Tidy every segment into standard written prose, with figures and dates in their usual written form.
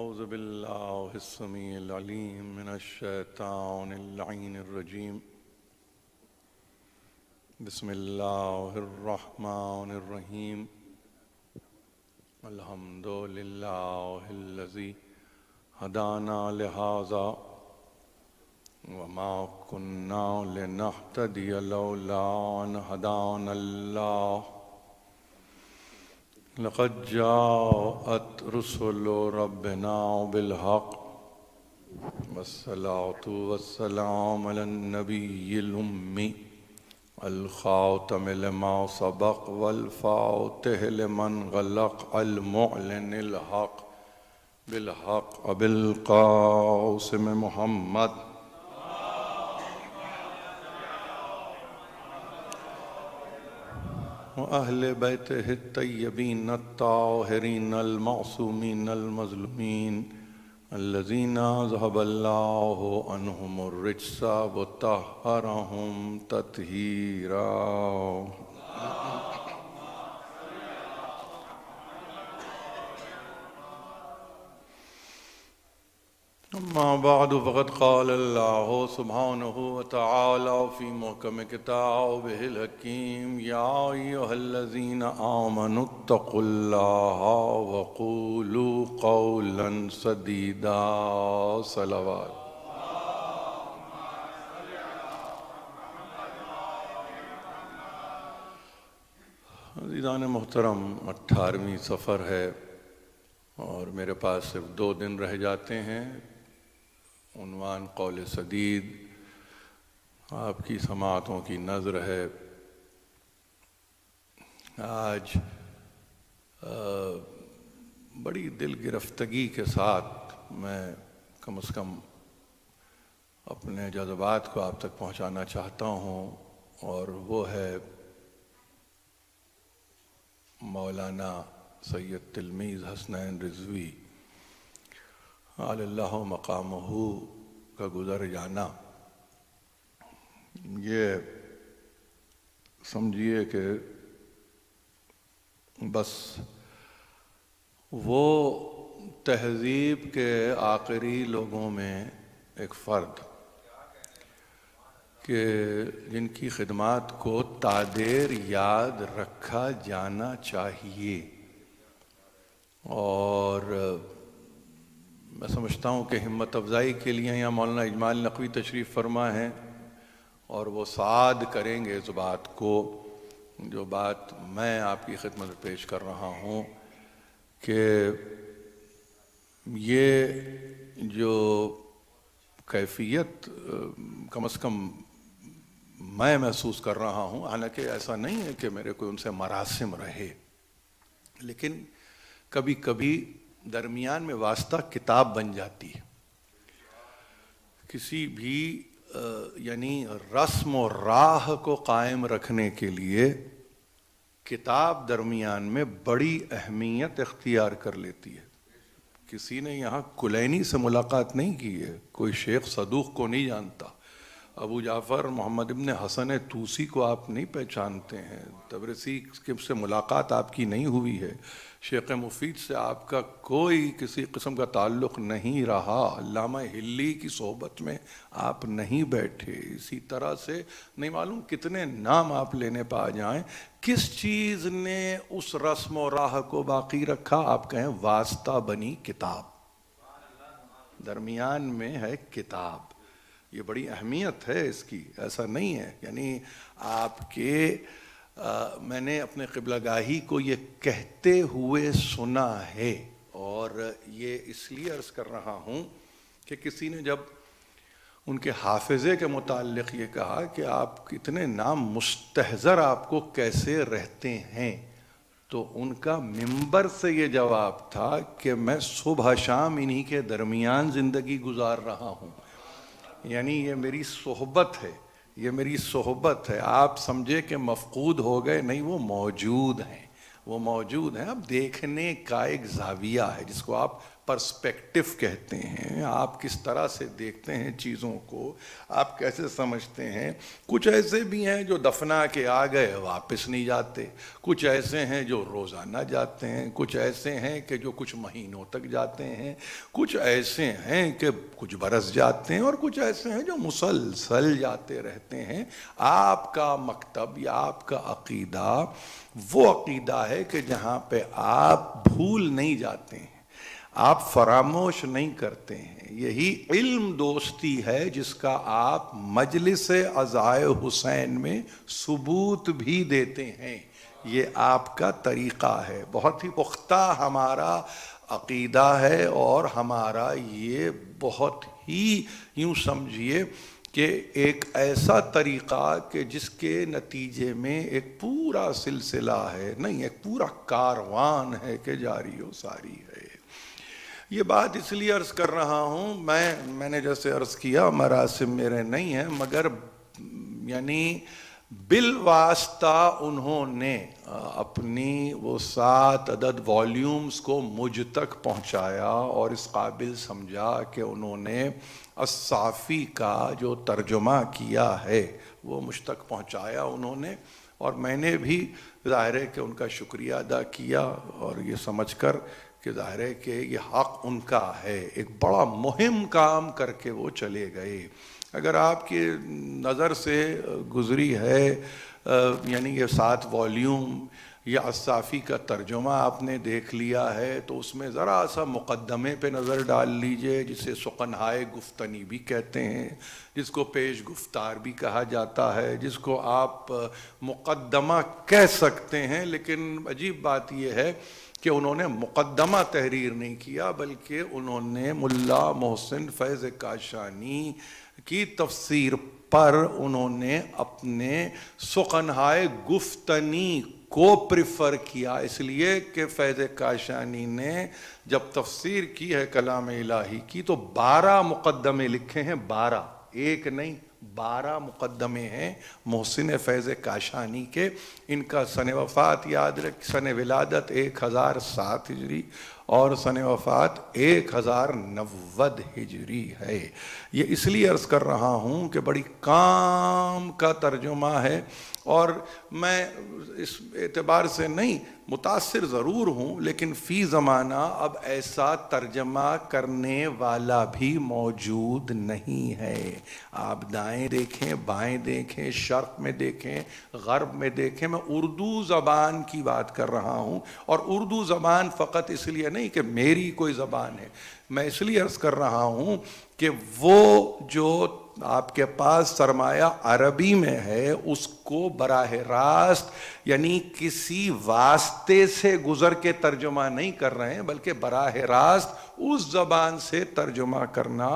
أعوذ بالله السميع العليم من الشيطان اللعين الرجيم. بسم الله الرحمن الرحيم. الحمد لله الذي هدانا لهذا وما كنا لنهتدي لولا أن هدانا الله. لقد جاءت رسل ربنا بالحق والصلاة والسلام على النبي الأمي الخاتم لما سبق والفاتح لمن غلق المعلن الحق بالحق بالقاسم محمد وأهل بيته الطيبين الطاهرين المعصومين المظلومين الذين ذهب الله عنهم الرجس وطهرهم تطهيرا. أما بعد فقد قال الله سبحانه وتعالى في محكم كتابه الحكيم: يا أيها الذين آمنوا اتقوا الله وقولوا قولا سديدا. صلوات. عزیزان محترم، 18ویں سفر ہے اور میرے پاس صرف 2 دن رہ جاتے ہیں. عنوان قول سدید، آپ کی سماعتوں کی نظر ہے. آج بڑی دل گرفتگی کے ساتھ میں کم از کم اپنے جذبات کو آپ تک پہنچانا چاہتا ہوں، اور وہ ہے مولانا سید تلمیذ حسنین رضوی علی اللہ مقامہ کا گزر جانا. یہ سمجھیے کہ بس وہ تہذیب کے آخری لوگوں میں ایک فرد کہ جن کی خدمات کو تادیر یاد رکھا جانا چاہیے. اور میں سمجھتا ہوں کہ ہمت افزائی کے لیے یہاں مولانا اجمال نقوی تشریف فرما ہیں، اور وہ سعاد کریں گے اس بات کو جو بات میں آپ کی خدمت میں پیش کر رہا ہوں، کہ یہ جو کیفیت کم از کم میں محسوس کر رہا ہوں، حالانکہ ایسا نہیں ہے کہ میرے کوئی ان سے مراسم رہے، لیکن کبھی کبھی درمیان میں واسطہ کتاب بن جاتی ہے. کسی بھی یعنی رسم و راہ کو قائم رکھنے کے لیے کتاب درمیان میں بڑی اہمیت اختیار کر لیتی ہے. کسی نے یہاں کلینی سے ملاقات نہیں کی ہے، کوئی شیخ صدوق کو نہیں جانتا، ابو جعفر محمد ابن حسن توسی کو آپ نہیں پہچانتے ہیں، تبرسی سے ملاقات آپ کی نہیں ہوئی ہے، شیخ مفید سے آپ کا کوئی کسی قسم کا تعلق نہیں رہا، علامہ ہلی کی صحبت میں آپ نہیں بیٹھے، اسی طرح سے نہیں معلوم کتنے نام آپ لینے پہ آ جائیں. کس چیز نے اس رسم و راہ کو باقی رکھا؟ آپ کہیں واسطہ بنی کتاب، درمیان میں ہے کتاب. یہ بڑی اہمیت ہے اس کی، ایسا نہیں ہے. یعنی آپ کے میں نے اپنے قبلہ گاہی کو یہ کہتے ہوئے سنا ہے، اور یہ اس لیے عرض کر رہا ہوں کہ کسی نے جب ان کے حافظے کے متعلق یہ کہا کہ آپ اتنے نام مستحضر آپ کو کیسے رہتے ہیں، تو ان کا ممبر سے یہ جواب تھا کہ میں صبح شام انہی کے درمیان زندگی گزار رہا ہوں. یعنی یہ میری صحبت ہے، یہ میری صحبت ہے. آپ سمجھے کہ مفقود ہو گئے، نہیں، وہ موجود ہیں، وہ موجود ہیں. اب دیکھنے کا ایک زاویہ ہے جس کو آپ پرسپیکٹو کہتے ہیں، آپ کس طرح سے دیکھتے ہیں چیزوں کو، آپ کیسے سمجھتے ہیں۔ کچھ ایسے بھی ہیں جو دفنا کے آ گئے واپس نہیں جاتے، کچھ ایسے ہیں جو روزانہ جاتے ہیں، کچھ ایسے ہیں کہ جو کچھ مہینوں تک جاتے ہیں، کچھ ایسے ہیں کہ کچھ برس جاتے ہیں، اور کچھ ایسے ہیں جو مسلسل جاتے رہتے ہیں۔ آپ کا مکتب یا آپ کا عقیدہ وہ عقیدہ ہے کہ جہاں پہ آپ بھول نہیں جاتے ہیں، آپ فراموش نہیں کرتے ہیں۔ یہی علم دوستی ہے جس کا آپ مجلس عزائے حسین میں ثبوت بھی دیتے ہیں۔ یہ آپ کا طریقہ ہے، بہت ہی پختہ ہمارا عقیدہ ہے، اور ہمارا یہ بہت ہی یوں سمجھیے کہ ایک ایسا طریقہ کہ جس کے نتیجے میں ایک پورا سلسلہ ہے، نہیں ایک پورا کاروان ہے کہ جاری و ساری ہے۔ یہ بات اس لیے عرض کر رہا ہوں، میں نے جیسے عرض کیا مراسم میرے نہیں ہیں، مگر یعنی بالواسطہ انہوں نے اپنی وہ 7 عدد والیومز کو مجھ تک پہنچایا، اور اس قابل سمجھا کہ انہوں نے الصافی کا جو ترجمہ کیا ہے وہ مجھ تک پہنچایا انہوں نے، اور میں نے بھی ظاہر ہے کہ ان کا شکریہ ادا کیا، اور یہ سمجھ کر کہ ظاہر ہے کہ یہ حق ان کا ہے۔ ایک بڑا مہم کام کر کے وہ چلے گئے۔ اگر آپ کی نظر سے گزری ہے یعنی یہ 7 والیوم یا الصافی کا ترجمہ آپ نے دیکھ لیا ہے، تو اس میں ذرا سا مقدمے پہ نظر ڈال لیجئے، جسے سخنہائے گفتنی بھی کہتے ہیں، جس کو پیش گفتار بھی کہا جاتا ہے، جس کو آپ مقدمہ کہہ سکتے ہیں۔ لیکن عجیب بات یہ ہے کہ انہوں نے مقدمہ تحریر نہیں کیا، بلکہ انہوں نے ملا محسن فیض کاشانی کی تفسیر پر انہوں نے اپنے سخنہائے گفتنی کو پریفر کیا، اس لیے کہ فیض کاشانی نے جب تفسیر کی ہے کلام الہی کی تو 12 مقدمے لکھے ہیں، 12، ایک نہیں 12 مقدمے ہیں محسن فیض کاشانی کے۔ ان کا سن وفات یاد رکھ، سن ولادت 1007 ہجری اور سن وفات 1090 ہجری ہے۔ یہ اس لیے عرض کر رہا ہوں کہ بڑی کام کا ترجمہ ہے، اور میں اس اعتبار سے نہیں متاثر ضرور ہوں، لیکن فی زمانہ اب ایسا ترجمہ کرنے والا بھی موجود نہیں ہے۔ آپ دائیں دیکھیں، بائیں دیکھیں، شرق میں دیکھیں، غرب میں دیکھیں، میں اردو زبان کی بات کر رہا ہوں، اور اردو زبان فقط اس لیے نہیں کہ میری کوئی زبان ہے، میں اس لیے عرض کر رہا ہوں کہ وہ جو آپ کے پاس سرمایہ عربی میں ہے اس کو براہ راست یعنی کسی واسطے سے گزر کے ترجمہ نہیں کر رہے ہیں، بلکہ براہ راست اس زبان سے ترجمہ کرنا،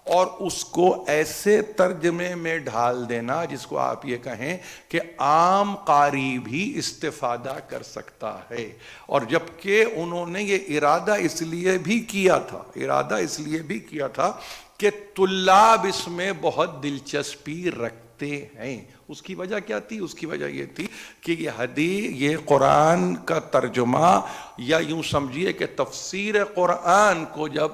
اور اس کو ایسے ترجمے میں ڈھال دینا جس کو آپ یہ کہیں کہ عام قاری بھی استفادہ کر سکتا ہے۔ اور جبکہ انہوں نے یہ ارادہ اس لیے بھی کیا تھا کہ طلاب اس میں بہت دلچسپی رکھتے ہیں۔ اس کی وجہ کیا تھی؟ اس کی وجہ یہ تھی کہ یہ قرآن کا ترجمہ، یا یوں سمجھیے کہ تفسیر قرآن کو جب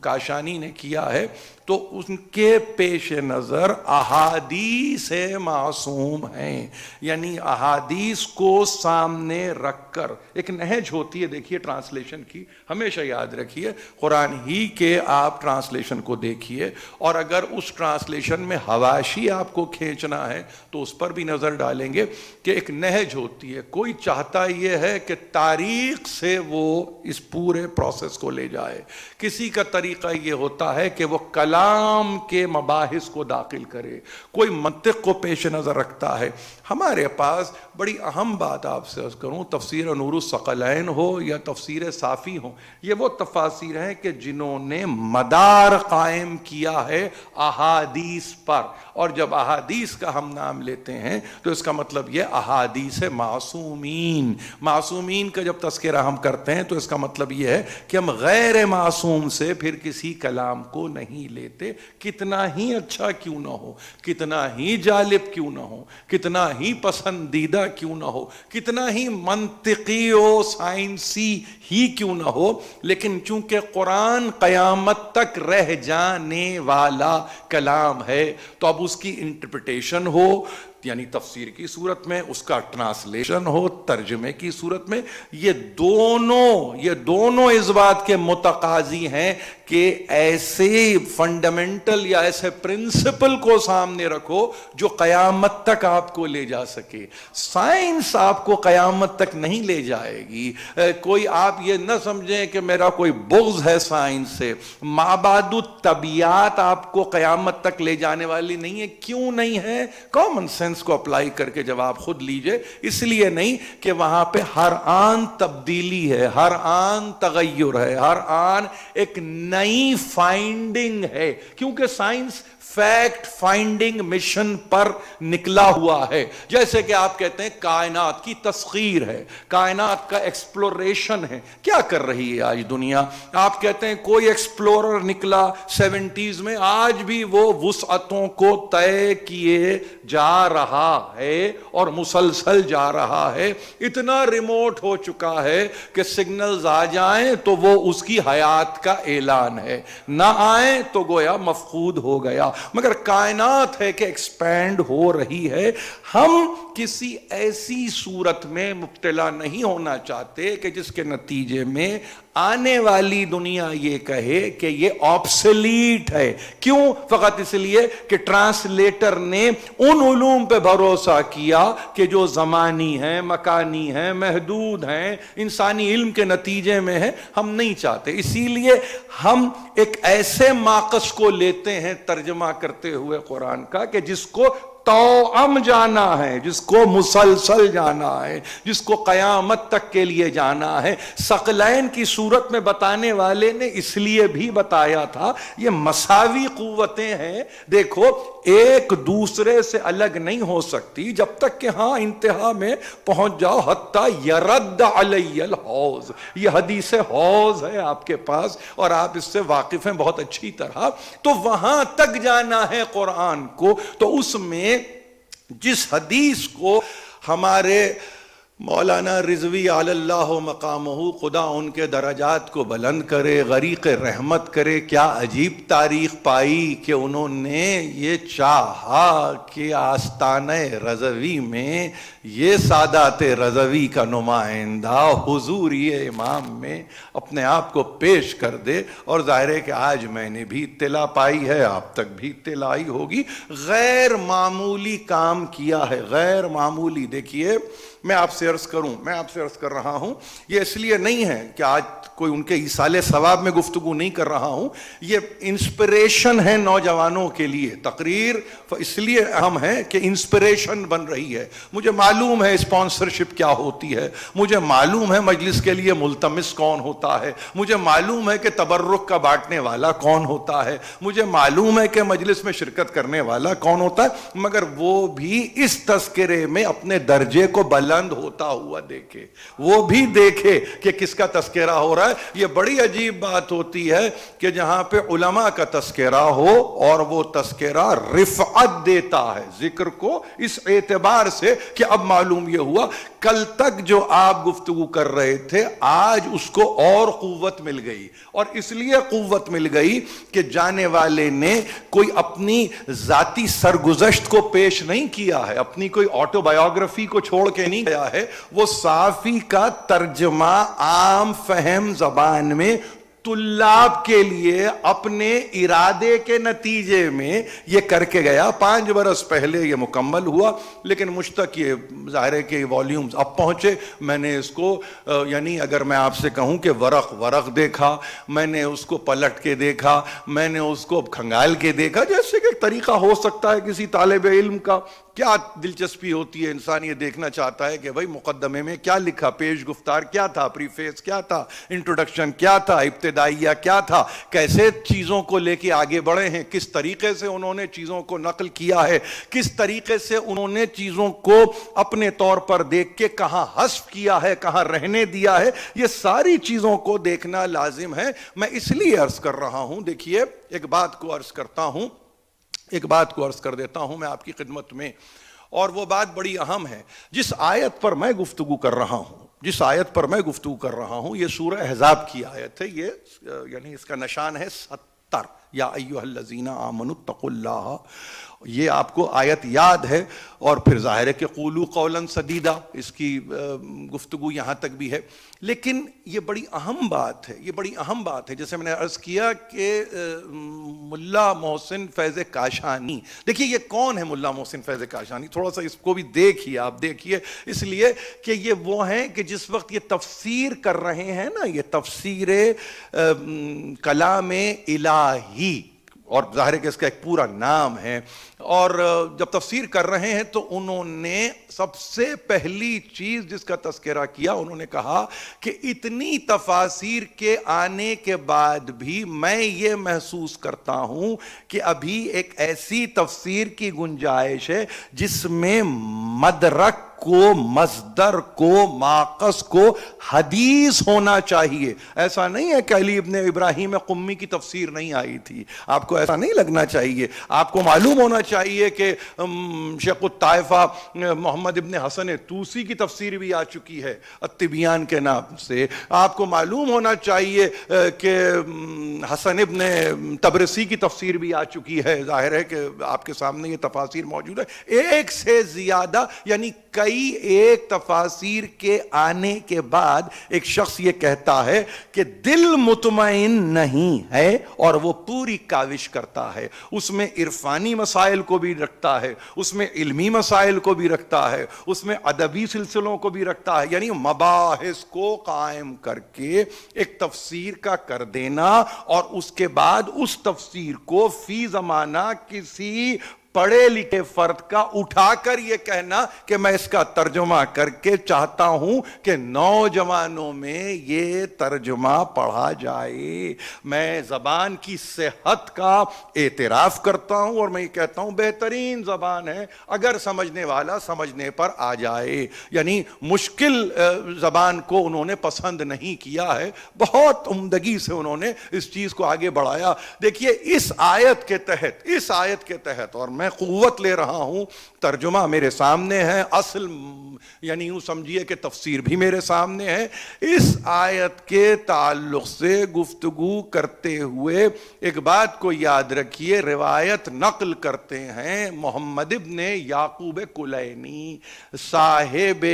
کاشانی نے کیا ہے تو ان کے پیش نظر احادیث معصوم ہیں، یعنی احادیث کو سامنے رکھ کر ایک نہج ہوتی ہے۔ دیکھیے ٹرانسلیشن کی ہمیشہ یاد رکھیے، قرآن ہی کے آپ ٹرانسلیشن کو دیکھیے، اور اگر اس ٹرانسلیشن میں حواشی آپ کو کھینچنا ہے تو اس پر بھی نظر ڈالیں گے کہ ایک نہج ہوتی ہے۔ کوئی چاہتا یہ ہے کہ تاریخ سے وہ اس پورے پروسیس کو لے جائے، کسی کا طریقہ یہ ہوتا ہے کہ وہ کلام کے مباحث کو داخل کرے، کوئی منطق کو پیش نظر رکھتا ہے۔ ہمارے پاس بڑی اہم بات آپ سے عرض کروں، تفسیر نور الثقلین ہو یا تفسیر صافی ہو، یہ وہ تفاسیر ہیں کہ جنہوں نے مدار قائم کیا ہے احادیث پر، اور جب احادیث کا ہم نام لیتے ہیں تو اس کا مطلب یہ احادیث معصومین۔ معصومین کا جب تذکرہ ہم کرتے ہیں تو اس کا مطلب یہ ہے کہ ہم غیر معصوم سے پھر کسی کلام کو نہیں لیتے۔ لیتے، کتنا ہی اچھا کیوں نہ ہو، کتنا ہی جالب کیوں نہ ہو، کتنا ہی پسندیدہ کیوں نہ ہو، کتنا ہی منطقی و سائنسی ہی کیوں نہ ہو، لیکن چونکہ قرآن قیامت تک رہ جانے والا کلام ہے تو اب اس کی انٹرپریٹیشن ہو، یعنی تفسیر کی صورت میں، اس کا ٹرانسلیشن ہو ترجمے کی صورت میں، یہ دونوں اس بات کے متقاضی ہیں کہ ایسے فنڈامنٹل یا ایسے پرنسپل کو سامنے رکھو جو قیامت تک آپ کو لے جا سکے۔ سائنس آپ کو قیامت تک نہیں لے جائے گی، کوئی آپ یہ نہ سمجھیں کہ میرا کوئی بغض ہے سائنس سے، مابعد الطبیعات آپ کو قیامت تک لے جانے والی نہیں ہے۔ کیوں نہیں ہے؟ کامن سینس کو اپلائی کر کے جواب خود لیجئے۔ اس لیے نہیں کہ وہاں پہ ہر آن تبدیلی ہے، ہر آن تغیر ہے، ہر آن ایک نئی فائنڈنگ ہے، کیونکہ سائنس فیکٹ فائنڈنگ مشن پر نکلا ہوا ہے۔ جیسے کہ آپ کہتے ہیں کائنات کی تسخیر ہے، کائنات کا ایکسپلوریشن ہے، کیا کر رہی ہے آج دنیا؟ آپ کہتے ہیں کوئی ایکسپلورر نکلا 70s میں، آج بھی وہ وسعتوں کو طے کیے جا رہا ہے اور مسلسل جا رہا ہے۔ اتنا ریموٹ ہو چکا ہے کہ سگنلز آ جائیں تو وہ اس کی حیات کا اعلان ہے، نہ آئیں تو گویا مفقود ہو گیا۔ مگر کائنات ہے کہ ایکسپینڈ ہو رہی ہے۔ ہم کسی ایسی صورت میں مبتلا نہیں ہونا چاہتے کہ جس کے نتیجے میں آنے والی دنیا یہ کہے کہ یہ آبسلیٹ ہے۔ کیوں؟ فقط اس لیے کہ ٹرانسلیٹر نے ان علوم پہ بھروسہ کیا کہ جو زمانی ہیں، مکانی ہیں، محدود ہیں، انسانی علم کے نتیجے میں ہیں۔ ہم نہیں چاہتے، اسی لیے ہم ایک ایسے ماقص کو لیتے ہیں ترجمہ کرتے ہوئے قرآن کا کہ جس کو توأم جانا ہے، جس کو مسلسل جانا ہے، جس کو قیامت تک کے لیے جانا ہے۔ ثقلین کی صورت میں بتانے والے نے اس لیے بھی بتایا تھا یہ مساوی قوتیں ہیں، دیکھو ایک دوسرے سے الگ نہیں ہو سکتی جب تک کہ ہاں انتہا میں پہنچ جاؤ، حتی یرد علی الحوض، یہ حدیث حوض ہے آپ کے پاس اور آپ اس سے واقف ہیں بہت اچھی طرح، تو وہاں تک جانا ہے قرآن کو۔ تو اس میں جس حدیث کو ہمارے مولانا رضوی علی اللہ مقامہ، خدا ان کے درجات کو بلند کرے، غریق رحمت کرے، کیا عجیب تاریخ پائی کہ انہوں نے یہ چاہا کہ آستانہ رضوی میں یہ سادات رضوی کا نمائندہ حضوری امام میں اپنے آپ کو پیش کر دے، اور ظاہر ہے کہ آج میں نے بھی اطلاع پائی ہے، آپ تک بھی اطلاع آئی ہوگی۔ غیر معمولی کام کیا ہے، غیر معمولی۔ دیکھیے میں آپ سے عرض کر رہا ہوں، یہ اس لیے نہیں ہے کہ آج کوئی ان کے ایصال ثواب میں گفتگو نہیں کر رہا ہوں، یہ انسپریشن ہے نوجوانوں کے لیے۔ تقریر اس لیے اہم ہے کہ انسپریشن بن رہی ہے۔ مجھے معلوم ہے اسپانسرشپ کیا ہوتی ہے، مجھے معلوم ہے مجلس کے لیے ملتمس کون ہوتا ہے، مجھے معلوم ہے کہ تبرک کا بانٹنے والا کون ہوتا ہے، مجھے معلوم ہے کہ مجلس میں شرکت کرنے والا کون ہوتا ہے، مگر وہ بھی اس تذکرے میں اپنے درجے کو بلند ہوتا ہوا دیکھے، وہ بھی دیکھے کہ کس کا تذکرہ ہو رہا ہے۔ یہ بڑی عجیب بات ہوتی ہے کہ جہاں پہ علماء کا تذکرہ ہو اور وہ تذکرہ رفعت دیتا ہے ذکر کو، اس اعتبار سے کہ اب معلوم یہ ہوا کل تک جو آپ گفتگو کر رہے تھے آج اس کو اور قوت مل گئی، اور اس لیے قوت مل گئی کہ جانے والے نے کوئی اپنی ذاتی سرگزشت کو پیش نہیں کیا ہے، اپنی کوئی آٹو بایوگرافی کو چھوڑ کے نہیں گیا ہے، وہ صافی کا ترجمہ عام فہم زبان میں طلاب کے لیے اپنے ارادے کے نتیجے میں یہ کر کے گیا۔ 5 برس پہلے یہ مکمل ہوا، لیکن مجھ تک یہ ظاہر ہے کہ والیومز اب پہنچے۔ میں نے اس کو یعنی اگر میں آپ سے کہوں کہ ورق دیکھا، میں نے اس کو پلٹ کے دیکھا، میں نے اس کو کھنگال کے دیکھا، جیسے کہ طریقہ ہو سکتا ہے کسی طالب علم کا۔ کیا دلچسپی ہوتی ہے، انسان یہ دیکھنا چاہتا ہے کہ بھائی مقدمے میں کیا لکھا، پیش گفتار کیا تھا، پریفیس کیا تھا، انٹروڈکشن کیا تھا، ابتدا داعیہ کیا تھا, کیسے چیزوں کو لے کے آگے بڑھے ہیں, کس طریقے سے انہوں نے چیزوں کو نقل کیا ہے, کس طریقے سے انہوں نے چیزوں کو اپنے طور پر دیکھ کے کہاں حذف کیا ہے, کہاں رہنے دیا ہے, یہ ساری چیزوں کو دیکھنا لازم ہے. میں اس لیے عرض کر رہا ہوں, دیکھیے ایک بات کو عرض کرتا ہوں, ایک بات کو عرض کر دیتا ہوں میں آپ کی خدمت میں, اور وہ بات بڑی اہم ہے. جس آیت پر میں گفتگو کر رہا ہوں, جس آیت پر میں گفتگو کر رہا ہوں, یہ سورہ احزاب کی آیت ہے. یہ یعنی اس کا نشان ہے 70, یا ایھا الذین آمنوا اتقوا اللہ. یہ آپ کو آیت یاد ہے, اور پھر ظاہر ہے کہ قولوا قولا سدیدا, اس کی گفتگو یہاں تک بھی ہے. لیکن یہ بڑی اہم بات ہے, یہ بڑی اہم بات ہے. جیسے میں نے عرض کیا کہ ملا محسن فیض کاشانی, دیکھیے یہ کون ہے ملا محسن فیض کاشانی, تھوڑا سا اس کو بھی دیکھیے, آپ دیکھیے, اس لیے کہ یہ وہ ہیں کہ جس وقت یہ تفسیر کر رہے ہیں نا, یہ تفسیر کلام الہی, اور ظاہر ہے کہ اس کا ایک پورا نام ہے, اور جب تفسیر کر رہے ہیں تو انہوں نے سب سے پہلی چیز جس کا تذکرہ کیا, انہوں نے کہا کہ اتنی تفاسیر کے آنے کے بعد بھی میں یہ محسوس کرتا ہوں کہ ابھی ایک ایسی تفسیر کی گنجائش ہے جس میں مدرک کو, مصدر کو, ماخذ کو حدیث ہونا چاہیے. ایسا نہیں ہے کہ علی ابن ابراہیم قمی کی تفسیر نہیں آئی تھی, آپ کو ایسا نہیں لگنا چاہیے. آپ کو معلوم ہونا چاہیے کہ شیخ الطائفہ محمد ابن حسن طوسی کی تفسیر بھی آ چکی ہے التبیان کے نام سے. آپ کو معلوم ہونا چاہیے کہ حسن ابن تبرسی کی تفسیر بھی آ چکی ہے. ظاہر ہے کہ آپ کے سامنے یہ تفاسیر موجود ہے, ایک سے زیادہ, یعنی کئی ایک تفاسیر کے آنے کے بعد ایک شخص یہ کہتا ہے کہ دل مطمئن نہیں ہے, اور وہ پوری کاوش کرتا ہے, اس میں عرفانی مسائل کو بھی رکھتا ہے, اس میں علمی مسائل کو بھی رکھتا ہے, اس میں ادبی سلسلوں کو بھی رکھتا ہے, یعنی مباحث کو قائم کر کے ایک تفسیر کا کر دینا, اور اس کے بعد اس تفسیر کو فی زمانہ کسی پڑھے لکھے فرد کا اٹھا کر یہ کہنا کہ میں اس کا ترجمہ کر کے چاہتا ہوں کہ نوجوانوں میں یہ ترجمہ پڑھا جائے. میں زبان کی صحت کا اعتراف کرتا ہوں, اور میں یہ کہتا ہوں بہترین زبان ہے اگر سمجھنے والا سمجھنے پر آ جائے. یعنی مشکل زبان کو انہوں نے پسند نہیں کیا ہے, بہت عمدگی سے انہوں نے اس چیز کو آگے بڑھایا. دیکھیے اس آیت کے تحت, اس آیت کے تحت, اور میں قوت لے رہا ہوں, ترجمہ میرے سامنے ہے, اصل یعنی یوں سمجھیے کہ تفسیر بھی میرے سامنے ہے. اس آیت کے تعلق سے گفتگو کرتے ہوئے ایک بات کو یاد رکھیے, روایت نقل کرتے ہیں محمد ابن یعقوب کلینی صاحب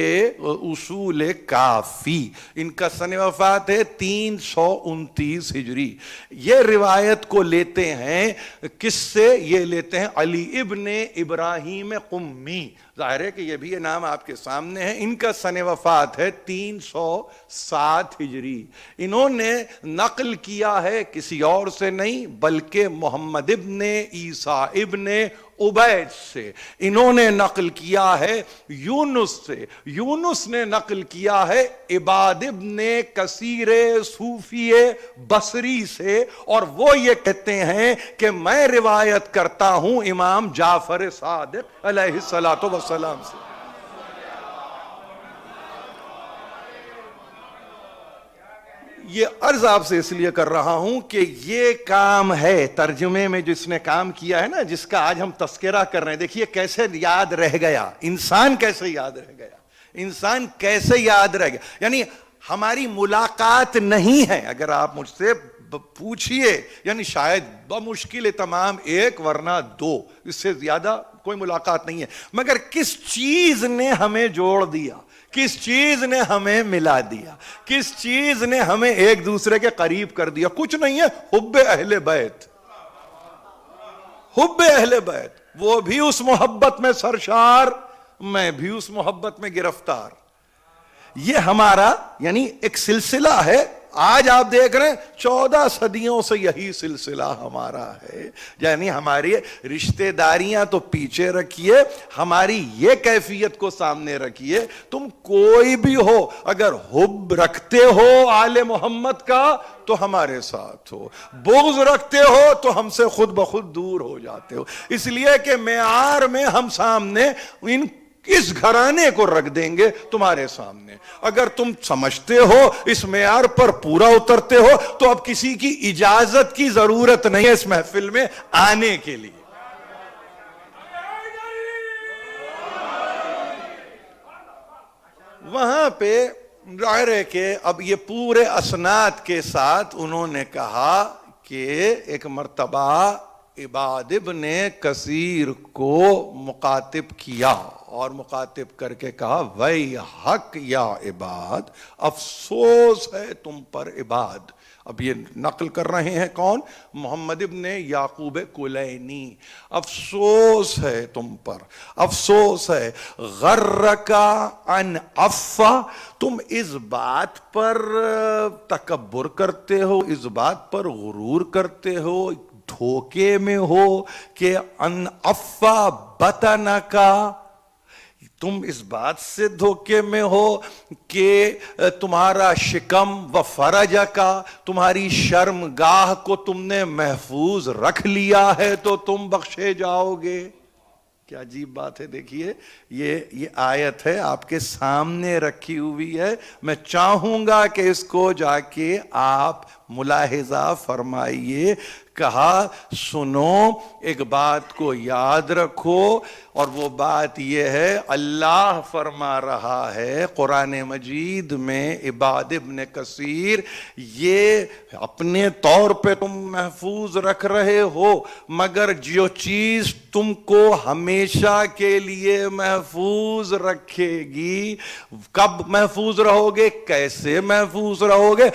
اصول کافی, ان کا سن وفات ہے 329 ہجری. یہ روایت کو لیتے ہیں کس سے, یہ لیتے ہیں علی ابن ابراہیم قمی. ظاہر ہے کہ یہ بھی یہ نام آپ کے سامنے ہے. ان کا سن وفات ہے 307 ہجری. انہوں نے نقل کیا ہے کسی اور سے نہیں بلکہ محمد ابن عیسیٰ ابن عبید سے. انہوں نے نقل کیا ہے یونس سے, یونس نے نقل کیا ہے عباد ابن کثیر صوفی بصری سے, اور وہ یہ کہتے ہیں کہ میں روایت کرتا ہوں امام جعفر صادق علیہ الصلوۃ والسلام سے. یہ عرض آپ سے اس لیے کر رہا ہوں کہ یہ کام ہے ترجمے میں جس نے کام کیا ہے نا, جس کا آج ہم تذکرہ کر رہے ہیں. دیکھیے کیسے یاد رہ گیا انسان, کیسے یاد رہ گیا انسان, کیسے یاد رہ گیا. یعنی ہماری ملاقات نہیں ہے, اگر آپ مجھ سے پوچھئے, یعنی شاید بمشکل تمام ایک ورنہ دو, اس سے زیادہ کوئی ملاقات نہیں ہے, مگر کس چیز نے ہمیں جوڑ دیا, کس چیز نے ہمیں ملا دیا, کس چیز نے ہمیں ایک دوسرے کے قریب کر دیا. کچھ نہیں ہے, حب اہل بیت, حب اہل بیت. وہ بھی اس محبت میں سرشار, میں بھی اس محبت میں گرفتار. یہ ہمارا یعنی ایک سلسلہ ہے آج آپ دیکھ رہے ہیں 14 صدیوں سے یہی سلسلہ ہمارا ہے. یعنی ہماری رشتہ داریاں تو پیچھے رکھیے, ہماری یہ کیفیت کو سامنے رکھیے. تم کوئی بھی ہو, اگر حب رکھتے ہو آل محمد کا تو ہمارے ساتھ ہو, بغض رکھتے ہو تو ہم سے خود بخود دور ہو جاتے ہو. اس لیے کہ معیار میں ہم سامنے اس گھرانے کو رکھ دیں گے تمہارے سامنے. اگر تم سمجھتے ہو اس معیار پر پورا اترتے ہو تو اب کسی کی اجازت کی ضرورت نہیں ہے اس محفل میں آنے کے لیے. وہاں پہ ظاہر ہے کہ اب یہ پورے اسناد کے ساتھ انہوں نے کہا کہ ایک مرتبہ عباد ابن کثیر کو مخاطب کیا اور مخاطب کر کے کہا ویحک یا عباد, افسوس ہے تم پر عباد. اب یہ نقل کر رہے ہیں کون؟ محمد ابن یعقوب کلینی. افسوس ہے تم پر, افسوس ہے. غرکا ان افا, تم اس بات پر تکبر کرتے ہو, اس بات پر غرور کرتے ہو, دھوکے میں ہو کہ ان افا بطنکا, تم اس بات سے دھوکے میں ہو کہ تمہارا شکم و فرج کا, تمہاری شرمگاہ کو تم نے محفوظ رکھ لیا ہے تو تم بخشے جاؤ گے. کیا عجیب بات ہے. دیکھیے یہ آیت ہے آپ کے سامنے رکھی ہوئی ہے, میں چاہوں گا کہ اس کو جا کے آپ ملاحظہ فرمائیے. کہا سنو, ایک بات کو یاد رکھو, اور وہ بات یہ ہے اللہ فرما رہا ہے قرآن مجید میں عباد ابن کثیر, یہ اپنے طور پہ تم محفوظ رکھ رہے ہو, مگر جو چیز تم کو ہمیشہ کے لیے محفوظ رکھے گی, کب محفوظ رہو گے, کیسے محفوظ رہو گے؟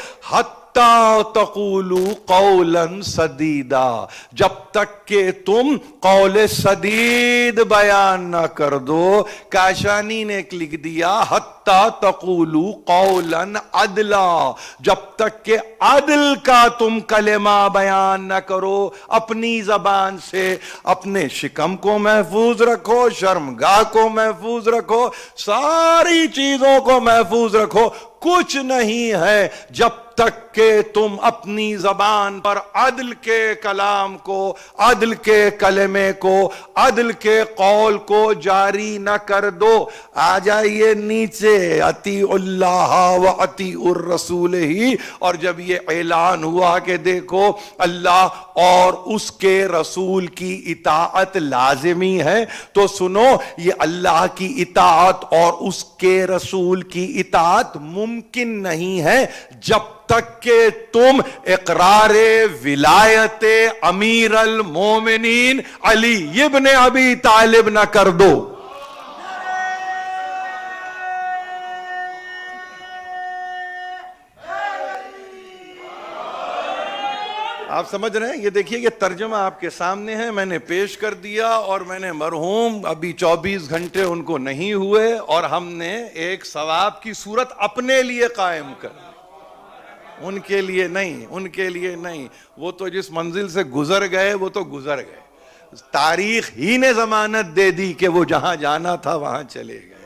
تقولوا قولا سدیدا, جب تک کہ تم قول سدید بیان نہ کر دو. کاشانی نے ایک لکھ دیا حتی تقولوا قولا عدلا, جب تک کہ عدل کا تم کلمہ بیان نہ کرو. اپنی زبان سے اپنے شکم کو محفوظ رکھو, شرمگاہ کو محفوظ رکھو, ساری چیزوں کو محفوظ رکھو. کچھ نہیں ہے جب تک کہ تم اپنی زبان پر عدل کے کلام کو, عدل کے کلمے کو, عدل کے قول کو جاری نہ کر دو. آ جائیے نیچے, اطیعوا اللہ و اطیعوا الرسول ہی, اور جب یہ اعلان ہوا کہ دیکھو اللہ اور اس کے رسول کی اطاعت لازمی ہے, تو سنو یہ اللہ کی اطاعت اور اس کے رسول کی اطاعت ممکن نہیں ہے جب تک کہ تم اقرار ولایت امیر المومنین علی ابن ابی طالب نہ کر دو. آپ سمجھ رہے ہیں؟ یہ دیکھیے یہ ترجمہ آپ کے سامنے ہے, میں نے پیش کر دیا, اور میں نے مرحوم ابھی 24 گھنٹے ان کو نہیں ہوئے اور ہم نے ایک ثواب کی صورت اپنے لیے قائم کر, ان کے لیے نہیں, ان کے لیے نہیں. وہ تو جس منزل سے گزر گئے وہ تو گزر گئے, تاریخ ہی نے ضمانت دے دی کہ وہ جہاں جانا تھا وہاں چلے گئے.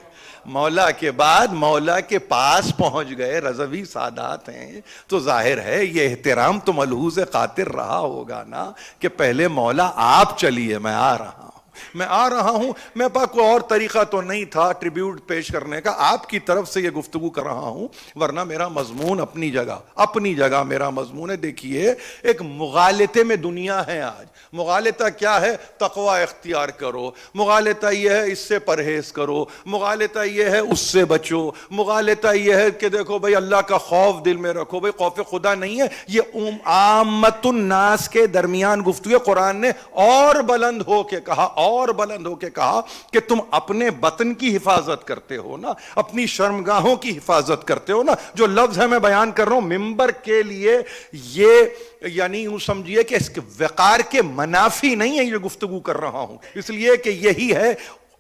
مولا کے بعد مولا کے پاس پہنچ گئے, رضوی سادات ہیں, تو ظاہر ہے یہ احترام تو ملحوظ خاطر رہا ہوگا نا کہ پہلے مولا آپ چلیے, میں آ رہا ہوں, میں آ رہا ہوں. میرے پاس کوئی اور طریقہ تو نہیں تھا ٹریبیوٹ پیش کرنے کا, آپ کی طرف سے یہ گفتگو کر رہا ہوں, ورنہ میرا مضمون اپنی جگہ میرا مضمون ہے. دیکھیے ایک مغالطے میں دنیا ہے آج. مغالطہ کیا ہے؟ تقوی اختیار کرو, مغالطہ یہ ہے اس سے پرہیز کرو, مغالطہ یہ ہے اس سے بچو, مغالطہ یہ ہے کہ دیکھو بھئی اللہ کا خوف دل میں رکھو. بھئی خوف خدا نہیں ہے, یہ عامت الناس کے درمیان گفتگو. قرآن نے اور بلند ہو کے کہا کہ تم اپنے بطن کی حفاظت کرتے ہو نا, اپنی شرمگاہوں کی حفاظت کرتے ہو نا. جو لفظ ہے میں بیان کر رہا ہوں ممبر کے لیے, یہ یعنی یوں سمجھیے کہ اس کے وقار کے منافی نہیں ہے یہ گفتگو کر رہا ہوں, اس لیے کہ یہی ہے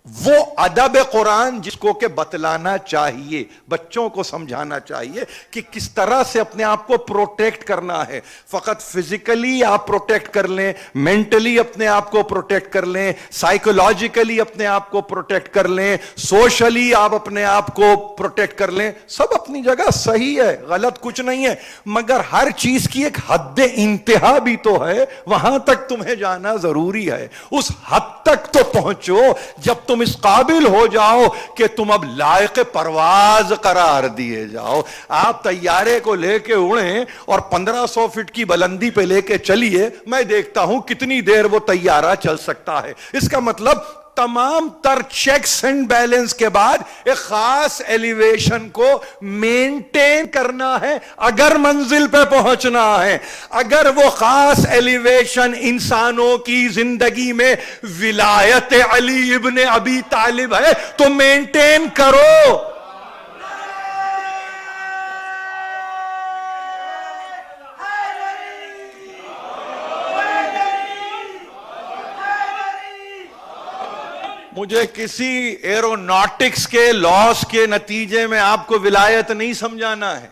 وہ ادب قرآن جس کو کہ بتلانا چاہیے، بچوں کو سمجھانا چاہیے کہ کس طرح سے اپنے آپ کو پروٹیکٹ کرنا ہے. فقط فزیکلی آپ پروٹیکٹ کر لیں، مینٹلی اپنے آپ کو پروٹیکٹ کر لیں، سائیکولوجیکلی اپنے آپ کو پروٹیکٹ کر لیں، سوشلی آپ اپنے آپ کو پروٹیکٹ کر لیں، سب اپنی جگہ صحیح ہے، غلط کچھ نہیں ہے. مگر ہر چیز کی ایک حد انتہا بھی تو ہے، وہاں تک تمہیں جانا ضروری ہے. اس حد تک تو پہنچو جب تم اس قابل ہو جاؤ کہ تم اب لائق پرواز قرار دیے جاؤ. آپ طیارے کو لے کے اڑیں اور 1500 فٹ کی بلندی پہ لے کے چلیے، میں دیکھتا ہوں کتنی دیر وہ طیارہ چل سکتا ہے. اس کا مطلب تمام تر چیکس اینڈ بیلنس کے بعد ایک خاص ایلیویشن کو مینٹین کرنا ہے اگر منزل پہ پہنچنا ہے. اگر وہ خاص ایلیویشن انسانوں کی زندگی میں ولایت علی ابن ابی طالب ہے تو مینٹین کرو. مجھے کسی ایروناٹکس کے لاس کے نتیجے میں آپ کو ولایت نہیں سمجھانا ہے.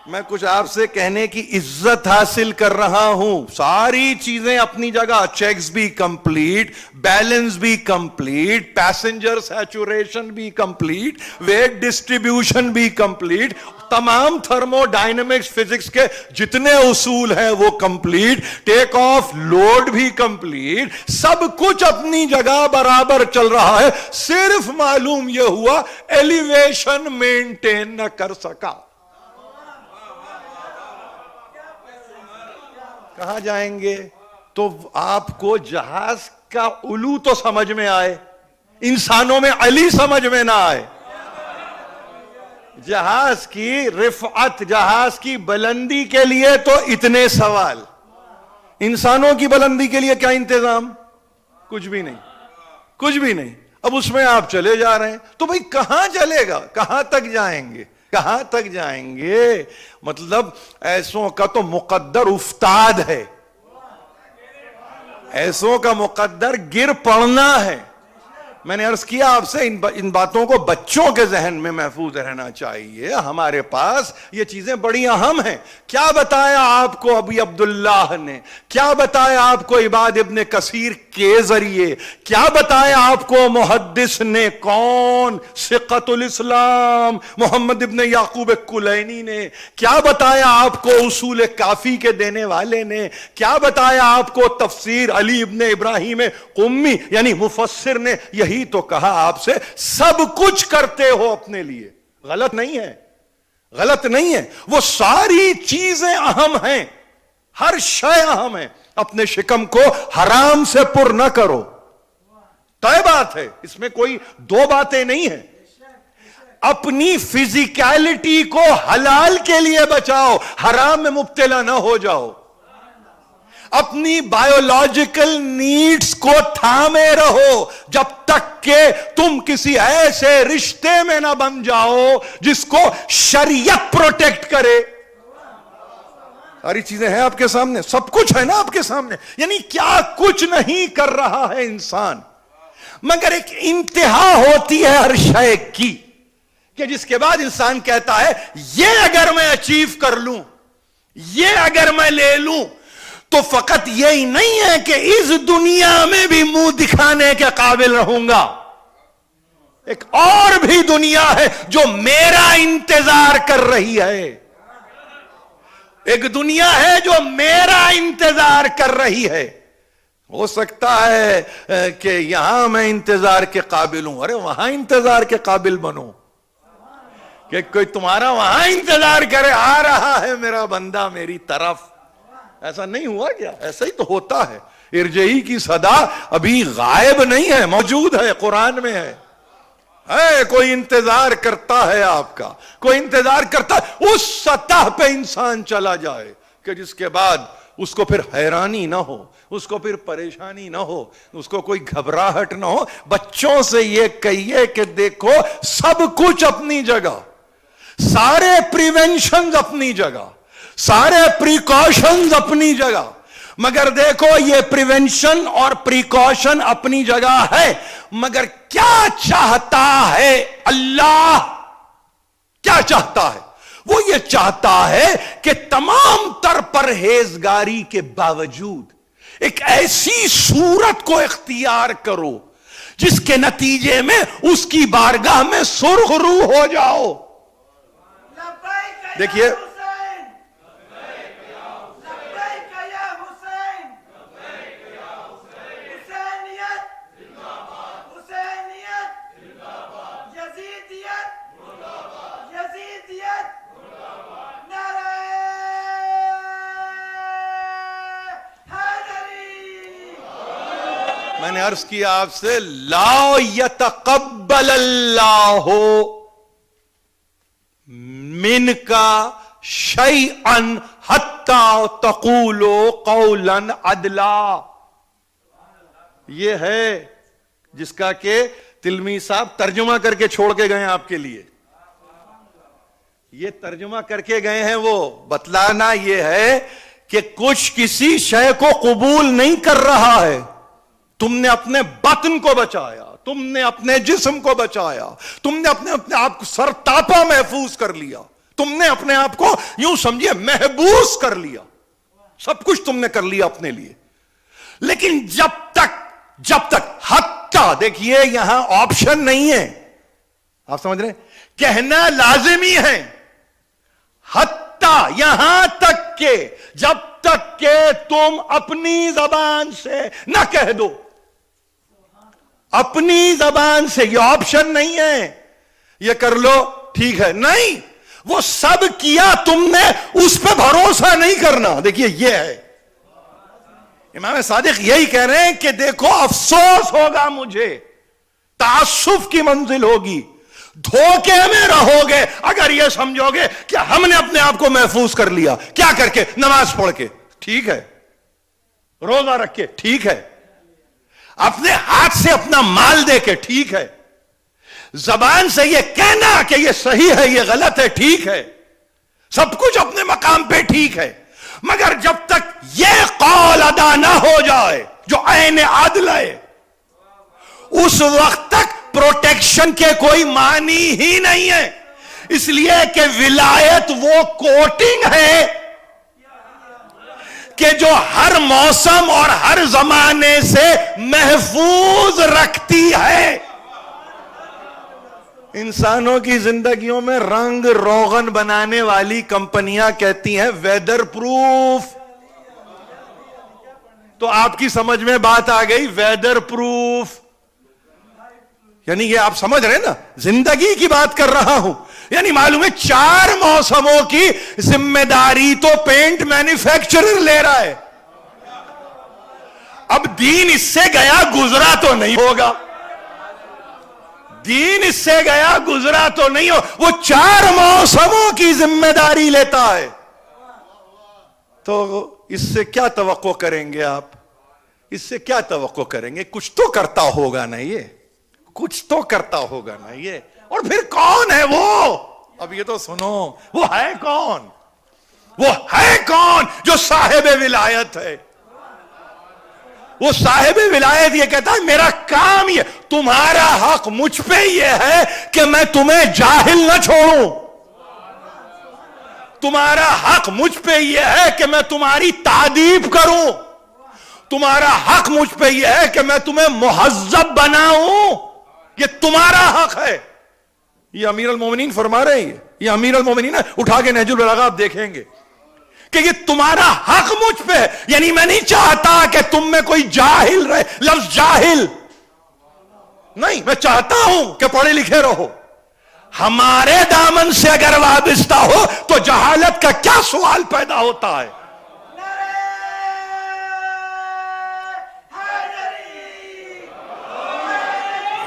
میں کچھ آپ سے کہنے کی عزت حاصل کر رہا ہوں. ساری چیزیں اپنی جگہ، چیکس بھی کمپلیٹ، بیلنس بھی کمپلیٹ، پیسنجر سیچوریشن بھی کمپلیٹ، ویٹ ڈسٹریبیوشن بھی کمپلیٹ، تمام تھرمو ڈائنمکس فزکس کے جتنے اصول ہیں وہ کمپلیٹ، ٹیک آف لوڈ بھی کمپلیٹ، سب کچھ اپنی جگہ برابر چل رہا ہے. صرف معلوم یہ ہوا ایلیویشن مینٹین نہ کر سکا. کہاں جائیں گے؟ تو آپ کو جہاز کا الو تو سمجھ میں آئے، انسانوں میں علی سمجھ میں نہ آئے. جہاز کی رفعت، جہاز کی بلندی کے لیے تو اتنے سوال، انسانوں کی بلندی کے لیے کیا انتظام؟ کچھ بھی نہیں، کچھ بھی نہیں. اب اس میں آپ چلے جا رہے ہیں تو بھئی کہاں چلے گا؟ کہاں تک جائیں گے؟ کہاں تک جائیں گے؟ مطلب ایسوں کا تو مقدر افتاد ہے، ایسوں کا مقدر گر پڑنا ہے. میں نے عرض کیا آپ سے ان باتوں کو بچوں کے ذہن میں محفوظ رہنا چاہیے. ہمارے پاس یہ چیزیں بڑی اہم ہیں. کیا بتایا آپ کو ابی عبداللہ نے، کیا بتایا آپ کو عباد ابن کثیر کے ذریعے، کیا بتایا آپ کو محدث نے، کون؟ ثقۃ الاسلام محمد ابن یعقوب کلینی نے. کیا بتایا آپ کو اصول کافی کے دینے والے نے. کیا بتایا آپ کو تفسیر علی ابن ابراہیم قمی یعنی مفسر نے. یہی تو کہا آپ سے سب کچھ کرتے ہو اپنے لیے. غلط نہیں ہے، غلط نہیں ہے. وہ ساری چیزیں اہم ہیں، ہر شے اہم ہے. اپنے شکم کو حرام سے پر نہ کرو، طے بات ہے، اس میں کوئی دو باتیں نہیں ہیں. اپنی فزیکیلٹی کو حلال کے لیے بچاؤ، حرام میں مبتلا نہ ہو جاؤ. اپنی بایولوجیکل نیڈز کو تھامے رہو جب تک کہ تم کسی ایسے رشتے میں نہ بن جاؤ جس کو شریعت پروٹیکٹ کرے. ساری چیزیں ہیں آپ کے سامنے، سب کچھ ہے نا آپ کے سامنے. یعنی کیا کچھ نہیں کر رہا ہے انسان، مگر ایک انتہا ہوتی ہے ہر شے کی کہ جس کے بعد انسان کہتا ہے یہ اگر میں اچیو کر لوں، یہ اگر میں لے لوں تو فقط یہی نہیں ہے کہ اس دنیا میں بھی منہ دکھانے کے قابل رہوں گا، ایک اور بھی دنیا ہے جو میرا انتظار کر رہی ہے. ایک دنیا ہے جو میرا انتظار کر رہی ہے. ہو سکتا ہے کہ یہاں میں انتظار کے قابل ہوں، ارے وہاں انتظار کے قابل بنو کہ کوئی تمہارا وہاں انتظار کرے، آ رہا ہے میرا بندہ میری طرف. ایسا نہیں ہوا کیا؟ ایسا ہی تو ہوتا ہے. ارجعی کی صدا ابھی غائب نہیں ہے، موجود ہے، قرآن میں ہے. کوئی انتظار کرتا ہے آپ کا، کوئی انتظار کرتا ہے. اس سطح پہ انسان چلا جائے کہ جس کے بعد اس کو پھر حیرانی نہ ہو، اس کو پھر پریشانی نہ ہو، اس کو کوئی گھبراہٹ نہ ہو. بچوں سے یہ کہیے کہ دیکھو سب کچھ اپنی جگہ، سارے پریونشنز اپنی جگہ، سارے پریکاشنز اپنی جگہ، مگر دیکھو یہ پریونشن اور پریکاشن اپنی جگہ ہے، مگر کیا چاہتا ہے اللہ؟ کیا چاہتا ہے؟ وہ یہ چاہتا ہے کہ تمام تر پرہیزگاری کے باوجود ایک ایسی صورت کو اختیار کرو جس کے نتیجے میں اس کی بارگاہ میں سرخ روح ہو جاؤ۔ دیکھیے میں نے عرض کیا آپ سے، لا یتقبل اللہ من کا شیئا حتی تقولوا قولا عدلا۔ یہ ہے جس کا کہ تلمی صاحب ترجمہ کر کے چھوڑ کے گئے ہیں آپ کے لیے، یہ ترجمہ کر کے گئے ہیں، وہ بتلانا یہ ہے کہ کچھ کسی شے کو قبول نہیں کر رہا ہے۔ تم نے اپنے باطن کو بچایا، تم نے اپنے جسم کو بچایا، تم نے اپنے آپ کو سر تاپا محفوظ کر لیا، تم نے اپنے آپ کو یوں سمجھے محبوس کر لیا، سب کچھ تم نے کر لیا اپنے لیے، لیکن جب تک حتی، دیکھیے یہاں آپشن نہیں ہے، آپ سمجھ رہے ہیں، کہنا لازمی ہے، حتی یہاں تک کہ جب تک کہ تم اپنی زبان سے نہ کہہ دو، اپنی زبان سے، یہ آپشن نہیں ہے یہ کر لو ٹھیک ہے، نہیں، وہ سب کیا تم نے، اس پہ بھروسہ نہیں کرنا۔ دیکھیے یہ ہے امام صادق یہی کہہ رہے ہیں کہ دیکھو افسوس ہوگا مجھے، تعصف کی منزل ہوگی، دھوکے میں رہو گے اگر یہ سمجھو گے کہ ہم نے اپنے آپ کو محفوظ کر لیا۔ کیا کر کے؟ نماز پڑھ کے ٹھیک ہے، روزہ رکھ کے ٹھیک ہے، اپنے ہاتھ سے اپنا مال دے کے ٹھیک ہے، زبان سے یہ کہنا کہ یہ صحیح ہے یہ غلط ہے ٹھیک ہے، سب کچھ اپنے مقام پہ ٹھیک ہے، مگر جب تک یہ قول ادا نہ ہو جائے جو عین عدل ہے، اس وقت تک پروٹیکشن کے کوئی معنی ہی نہیں ہے۔ اس لیے کہ ولایت وہ کوٹنگ ہے کہ جو ہر موسم اور ہر زمانے سے محفوظ رکھتی ہے۔ انسانوں کی زندگیوں میں رنگ روغن بنانے والی کمپنیاں کہتی ہیں ویدر پروف، تو آپ کی سمجھ میں بات آ گئی، ویدر پروف یعنی یہ آپ سمجھ رہے ہیں نا، زندگی کی بات کر رہا ہوں، یعنی معلوم ہے 4 موسموں کی ذمہ داری تو پینٹ مینوفیکچرر لے رہا ہے۔ اب دین اس سے گیا گزرا تو نہیں ہوگا، دین اس سے گیا گزرا تو نہیں ہو، وہ 4 موسموں کی ذمہ داری لیتا ہے، تو اس سے کیا توقع کریں گے آپ؟ اس سے کیا توقع کریں گے؟ کچھ تو کرتا ہوگا نا، یہ کچھ تو کرتا ہوگا نا یہ۔ اور پھر کون ہے وہ؟ اب یہ تو سنو، وہ ہے کون؟ وہ ہے کون جو صاحب ولایت ہے؟ وہ صاحب ولایت یہ کہتا ہے میرا کام یہ، تمہارا حق مجھ پہ یہ ہے کہ میں تمہیں جاہل نہ چھوڑوں، تمہارا حق مجھ پہ یہ ہے کہ میں تمہاری تعدیب کروں، تمہارا حق مجھ پہ یہ ہے کہ میں تمہیں مہذب بناؤں، یہ تمہارا حق ہے۔ یہ امیر المومنین فرما رہے ہیں، یہ امیر المومنین اٹھا کے نہج البلاغہ آپ دیکھیں گے کہ یہ تمہارا حق مجھ پہ ہے، یعنی میں نہیں چاہتا کہ تم میں کوئی جاہل رہے، لفظ جاہل نہیں، میں چاہتا ہوں کہ پڑھے لکھے رہو، ہمارے دامن سے اگر وابستہ ہو تو جہالت کا کیا سوال پیدا ہوتا ہے؟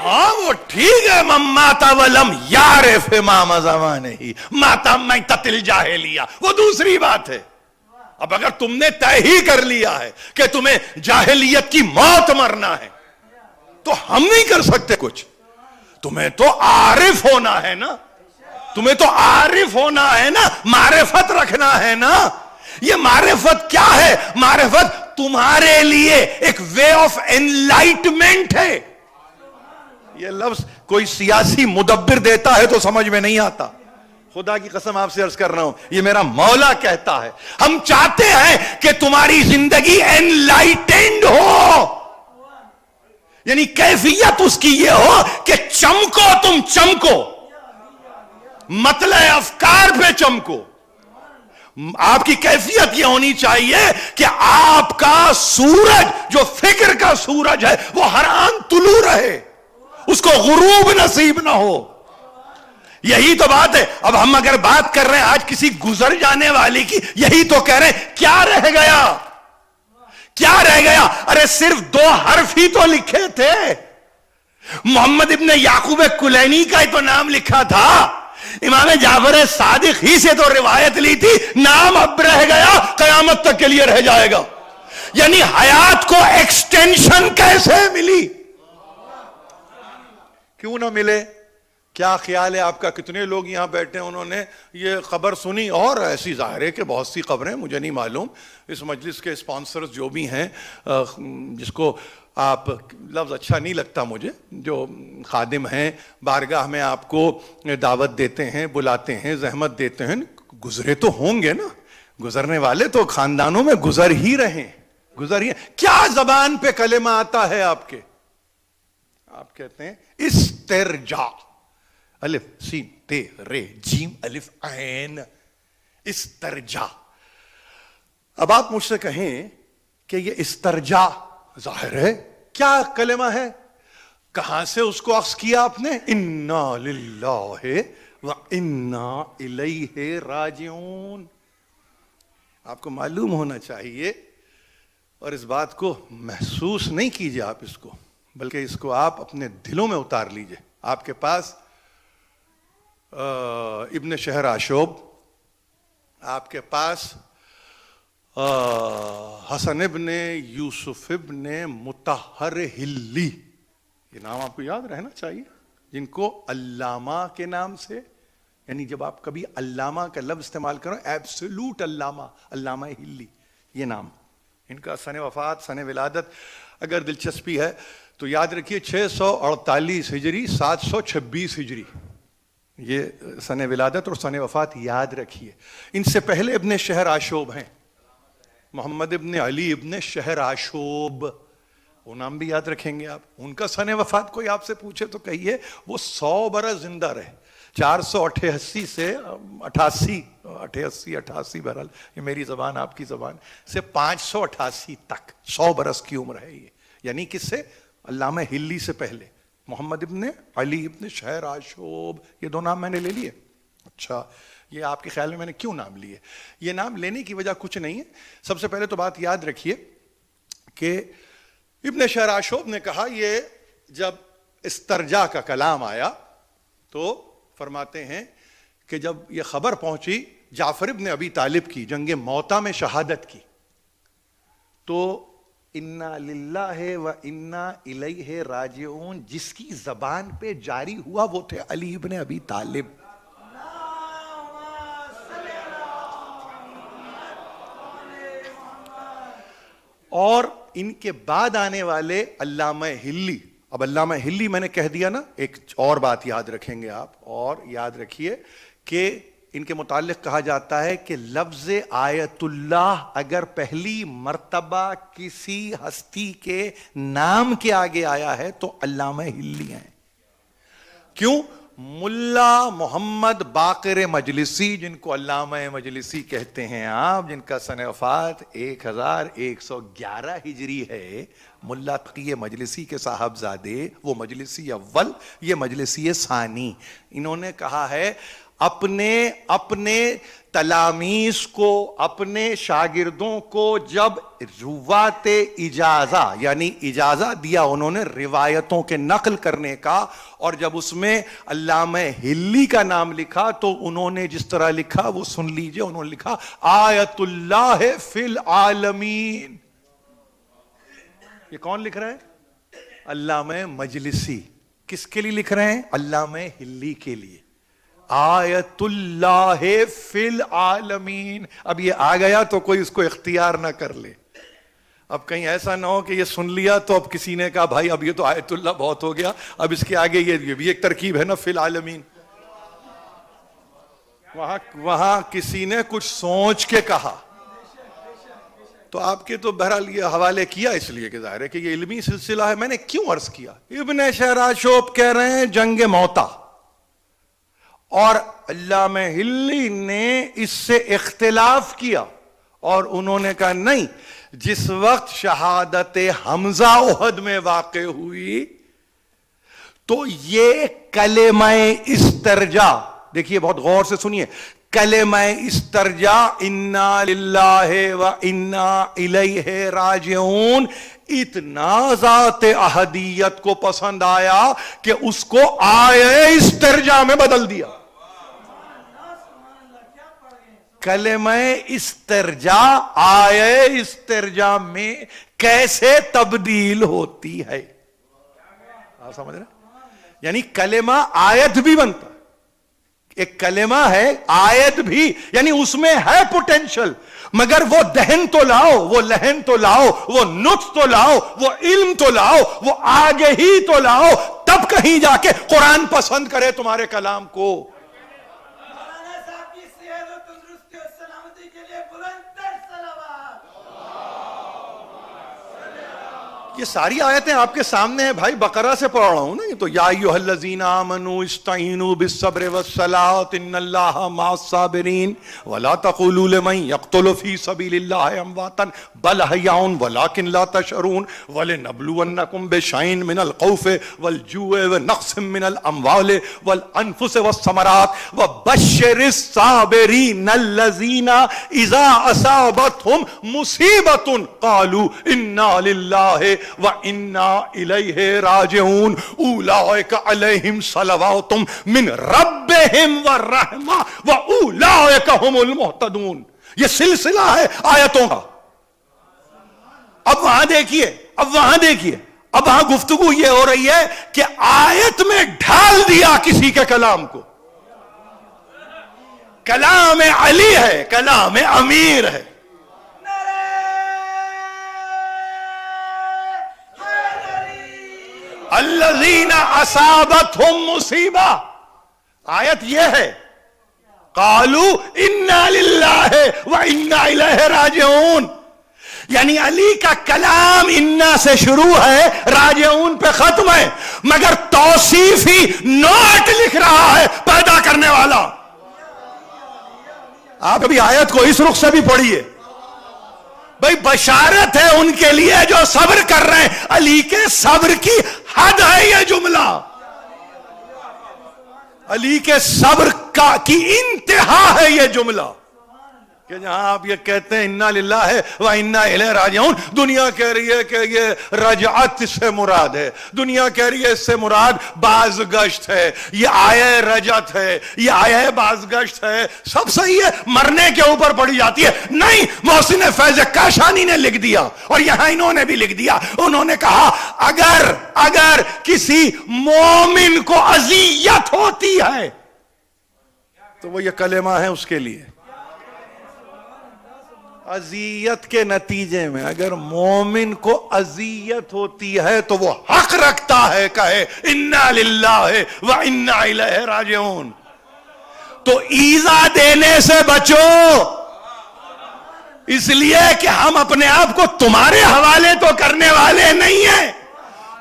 ہاں وہ ٹھیک ہے، من مات ولم یعرف امام زمانہ ہی مات میتۃ الجاہلیہ، وہ دوسری بات ہے۔ اب اگر تم نے طے ہی کر لیا ہے کہ تمہیں جاہلیت کی موت مرنا ہے تو ہم نہیں کر سکتے کچھ، تمہیں تو عارف ہونا ہے نا، تمہیں تو عارف ہونا ہے نا، معرفت رکھنا ہے نا۔ یہ معرفت کیا ہے؟ معرفت تمہارے لیے ایک وے آف انلائٹمنٹ ہے. یہ لفظ کوئی سیاسی مدبر دیتا ہے تو سمجھ میں نہیں آتا. خدا کی قسم آپ سے عرض کر رہا ہوں, یہ میرا مولا کہتا ہے, ہم چاہتے ہیں کہ تمہاری زندگی انلائٹنڈ ہو, یعنی کیفیت اس کی یہ ہو کہ چمکو, تم چمکو, مطلع افکار پہ چمکو. آپ کی کیفیت یہ ہونی چاہیے کہ آپ کا سورج جو فکر کا سورج ہے وہ ہر آن طلوع رہے, اس کو غروب نصیب نہ ہو. یہی تو بات ہے. اب ہم اگر بات کر رہے ہیں آج کسی گزر جانے والی کی, یہی تو کہہ رہے ہیں کیا رہ گیا, کیا رہ گیا. ارے صرف 2 حرف ہی تو لکھے تھے. محمد ابن یعقوب کلینی کا ہی تو نام لکھا تھا. امام جعفر صادق ہی سے تو روایت لی تھی, نام اب رہ گیا, قیامت تک کے لیے رہ جائے گا. یعنی حیات کو ایکسٹینشن کیسے ملی, کیوں نہ ملے. کیا خیال ہے آپ کا, کتنے لوگ یہاں بیٹھے ہیں انہوں نے یہ خبر سنی, اور ایسی ظاہر ہے کہ بہت سی خبریں, مجھے نہیں معلوم اس مجلس کے اسپانسرز جو بھی ہیں, جس کو آپ لفظ اچھا نہیں لگتا مجھے, جو خادم ہیں بارگاہ میں آپ کو دعوت دیتے ہیں, بلاتے ہیں, زحمت دیتے ہیں, گزرے تو ہوں گے نا, گزرنے والے تو خاندانوں میں گزر ہی رہے, گزر ہی. کیا زبان پہ کلمہ آتا ہے آپ کے, آپ کہتے ہیں استرجا, الف سین تے رے جیم الف عین, استرجا. اب آپ مجھ سے کہیں کہ یہ استرجا ظاہر ہے کیا کلمہ ہے, کہاں سے اس کو اخذ کیا آپ نے؟ انا للہ و انا الیہ راجعون. آپ کو معلوم ہونا چاہیے, اور اس بات کو محسوس نہیں کیجئے آپ اس کو, بلکہ اس کو آپ اپنے دلوں میں اتار لیجئے. آپ کے پاس ابن شہر آشوب, آپ کے پاس حسن ابن یوسف ابن مطہر ہلی, یہ نام آپ کو یاد رہنا چاہیے, جن کو علامہ کے نام سے, یعنی جب آپ کبھی علامہ کا لفظ استعمال کرو, ایبسولوٹ علامہ, علامہ ہلی, یہ نام. ان کا سن وفات, سن ولادت اگر دلچسپی ہے تو یاد رکھیے 648 ہجری 726 ہجری, یہ سن ولادت اور سن وفات یاد رکھیے. ان سے پہلے ابن شہر آشوب ہیں, محمد ابن علی ابن شہر آشوب, وہ نام بھی یاد رکھیں گے آپ. ان کا سن وفات کوئی آپ سے پوچھے تو کہیے وہ 100 برس زندہ رہے, 488 سے 88 بہرحال یہ میری زبان آپ کی زبان سے 588 تک 100 برس کی عمر ہے یہ. یعنی کس سے؟ علامہ ہلی سے پہلے محمد ابن علی ابن شہر آشوب, یہ 2 نام میں نے لے لیے. اچھا, یہ آپ کے خیال میں نے کیوں نام لیے؟ یہ نام لینے کی وجہ کچھ نہیں ہے. سب سے پہلے تو بات یاد رکھیے کہ ابن شہر آشوب نے کہا, یہ جب استرجا کا کلام آیا تو فرماتے ہیں کہ جب یہ خبر پہنچی جعفر ابن ابی طالب کی جنگ موتا میں شہادت کی, تو انا للہ و انا الیہ راجعون جس کی زبان پہ جاری ہوا وہ تھے علی ابن ابی طالب. اور ان کے بعد آنے والے علامہ ہلی. اب علامہ ہلی میں نے کہہ دیا نا, ایک اور بات یاد رکھیں گے آپ, اور یاد رکھیے کہ ان کے متعلق کہا جاتا ہے کہ لفظ آیت اللہ اگر پہلی مرتبہ کسی ہستی کے نام کے آگے آیا ہے تو علامہ ہلی ہیں. کیوں؟ ملا محمد باقر مجلسی, جن کو علامہ مجلسی کہتے ہیں آپ, جن کا سن وفات 1111 ہجری ہے, ملا تقی مجلسی کے صاحبزادے, وہ مجلسی اول, یہ مجلسی ثانی. انہوں نے کہا ہے اپنے تلامیذ کو, اپنے شاگردوں کو جب روات اجازہ یعنی اجازہ دیا انہوں نے روایتوں کے نقل کرنے کا, اور جب اس میں علامہ ہلی کا نام لکھا تو انہوں نے جس طرح لکھا وہ سن لیجئے. انہوں نے لکھا آیت اللہ فی العالمین. یہ کون لکھ رہا ہے؟ علامہ مجلسی. کس کے لیے لکھ رہے ہیں؟ علامہ ہلی کے لیے. آیت اللہ فی العالمین. اب یہ آ گیا تو کوئی اس کو اختیار نہ کر لے. اب کہیں ایسا نہ ہو کہ یہ سن لیا تو اب کسی نے کہا بھائی اب یہ تو آیت اللہ بہت ہو گیا، اب اس کے آگے یہ بھی ایک ترکیب ہے نا فی العالمین. وہاں کسی نے کچھ سوچ کے کہا تو آپ کے تو بہرحال یہ حوالے کیا اس لیے کہ ظاہر ہے کہ یہ علمی سلسلہ ہے. میں نے کیوں عرض کیا؟ ابن شہراشوب کہہ رہے ہیں جنگ موتا، اور علامہ ہلی نے اس سے اختلاف کیا اور انہوں نے کہا نہیں، جس وقت شہادت حمزہ احد میں واقع ہوئی تو یہ کلمہ استرجاع، دیکھیے بہت غور سے سنیے، کلمہ استرجاع انا للہ و انا الیہ راجعون اتنا ذات احدیت کو پسند آیا کہ اس کو آیے استرجاع میں بدل دیا. کلمہ استرجاع آیے استرجاع میں کیسے تبدیل ہوتی ہے؟ آپ سمجھ رہے ہیں؟ یعنی کلمہ آیت بھی بنتا، ایک کلمہ ہے آیت بھی، یعنی اس میں ہے پوٹینشل، مگر وہ دہن تو لاؤ، وہ لہن تو لاؤ، وہ نطق تو لاؤ، وہ علم تو لاؤ، وہ آگے ہی تو لاؤ، تب کہیں جا کے قرآن پسند کرے تمہارے کلام کو. یہ ساری آیتیں آپ کے سامنے ہیں بھائی، بقرہ سے پڑھ رہا ہوں نا. یہ تو یا ایھا الذین آمنوا استعینوا بالصبر والصلاۃ ان اللہ مع الصابرین ولا تقولوا لمن یقتل فی سبیل اللہ امواتا بل احیاء ولکن لا تشعرون ولنبلونکم بشیء من الخوف والجوع ونقص من الاموال والانفس والثمرات وبشر الصابرین الذین اذا اصابتهم مصیبۃ قالوا انا للہ وَإِنَّا إِلَيْهِ رَاجِعُونَ أُولَئِكَ عَلَيْهِمْ صَلَوَاتٌ مِّن رَبِّهِمْ وَالرَّحْمَةٌ وَأُولَئِكَ هُمُ الْمُهْتَدُونَ. یہ سلسلہ ہے آیتوں کا. اب وہاں دیکھیے اب وہاں گفتگو یہ ہو رہی ہے کہ آیت میں ڈھال دیا کسی کے کلام کو. کلام علی ہے، کلام امیر ہے. الذین اصابتہم مصیبہ، آیت یہ ہے قالوا انا للہ و انا الیہ راجعون. یعنی علی کا کلام انا سے شروع ہے، راجعون پہ ختم ہے، مگر توصیفی نوٹ لکھ رہا ہے پیدا کرنے والا. آپ ابھی آیت کو اس رخ سے بھی پڑھیے بھئی، بشارت ہے ان کے لیے جو صبر کر رہے ہیں. علی کے صبر کی حد ہے یہ جملہ، علی کے صبر کی انتہا ہے یہ جملہ، کہ جہاں آپ یہ کہتے ہیں انا للہ و انا الیہ راجعون، دنیا کہہ رہی ہے کہ یہ رجعت سے مراد ہے، دنیا کہہ رہی ہے اس سے مراد بازگشت ہے، یہ آیہ رجعت ہے، یہ آیہ بازگشت ہے. سب صحیح ہے، مرنے کے اوپر پڑھی جاتی ہے. نہیں، محسن فیض کاشانی نے لکھ دیا اور یہاں انہوں نے بھی لکھ دیا. انہوں نے کہا اگر کسی مومن کو اذیت ہوتی ہے تو وہ یہ کلمہ ہے اس کے لیے. اذیت کے نتیجے میں اگر مومن کو اذیت ہوتی ہے تو وہ حق رکھتا ہے کہے انا للہ و انا الیہ راجعون. تو ایذا دینے سے بچو، اس لیے کہ ہم اپنے آپ کو تمہارے حوالے تو کرنے والے نہیں ہیں.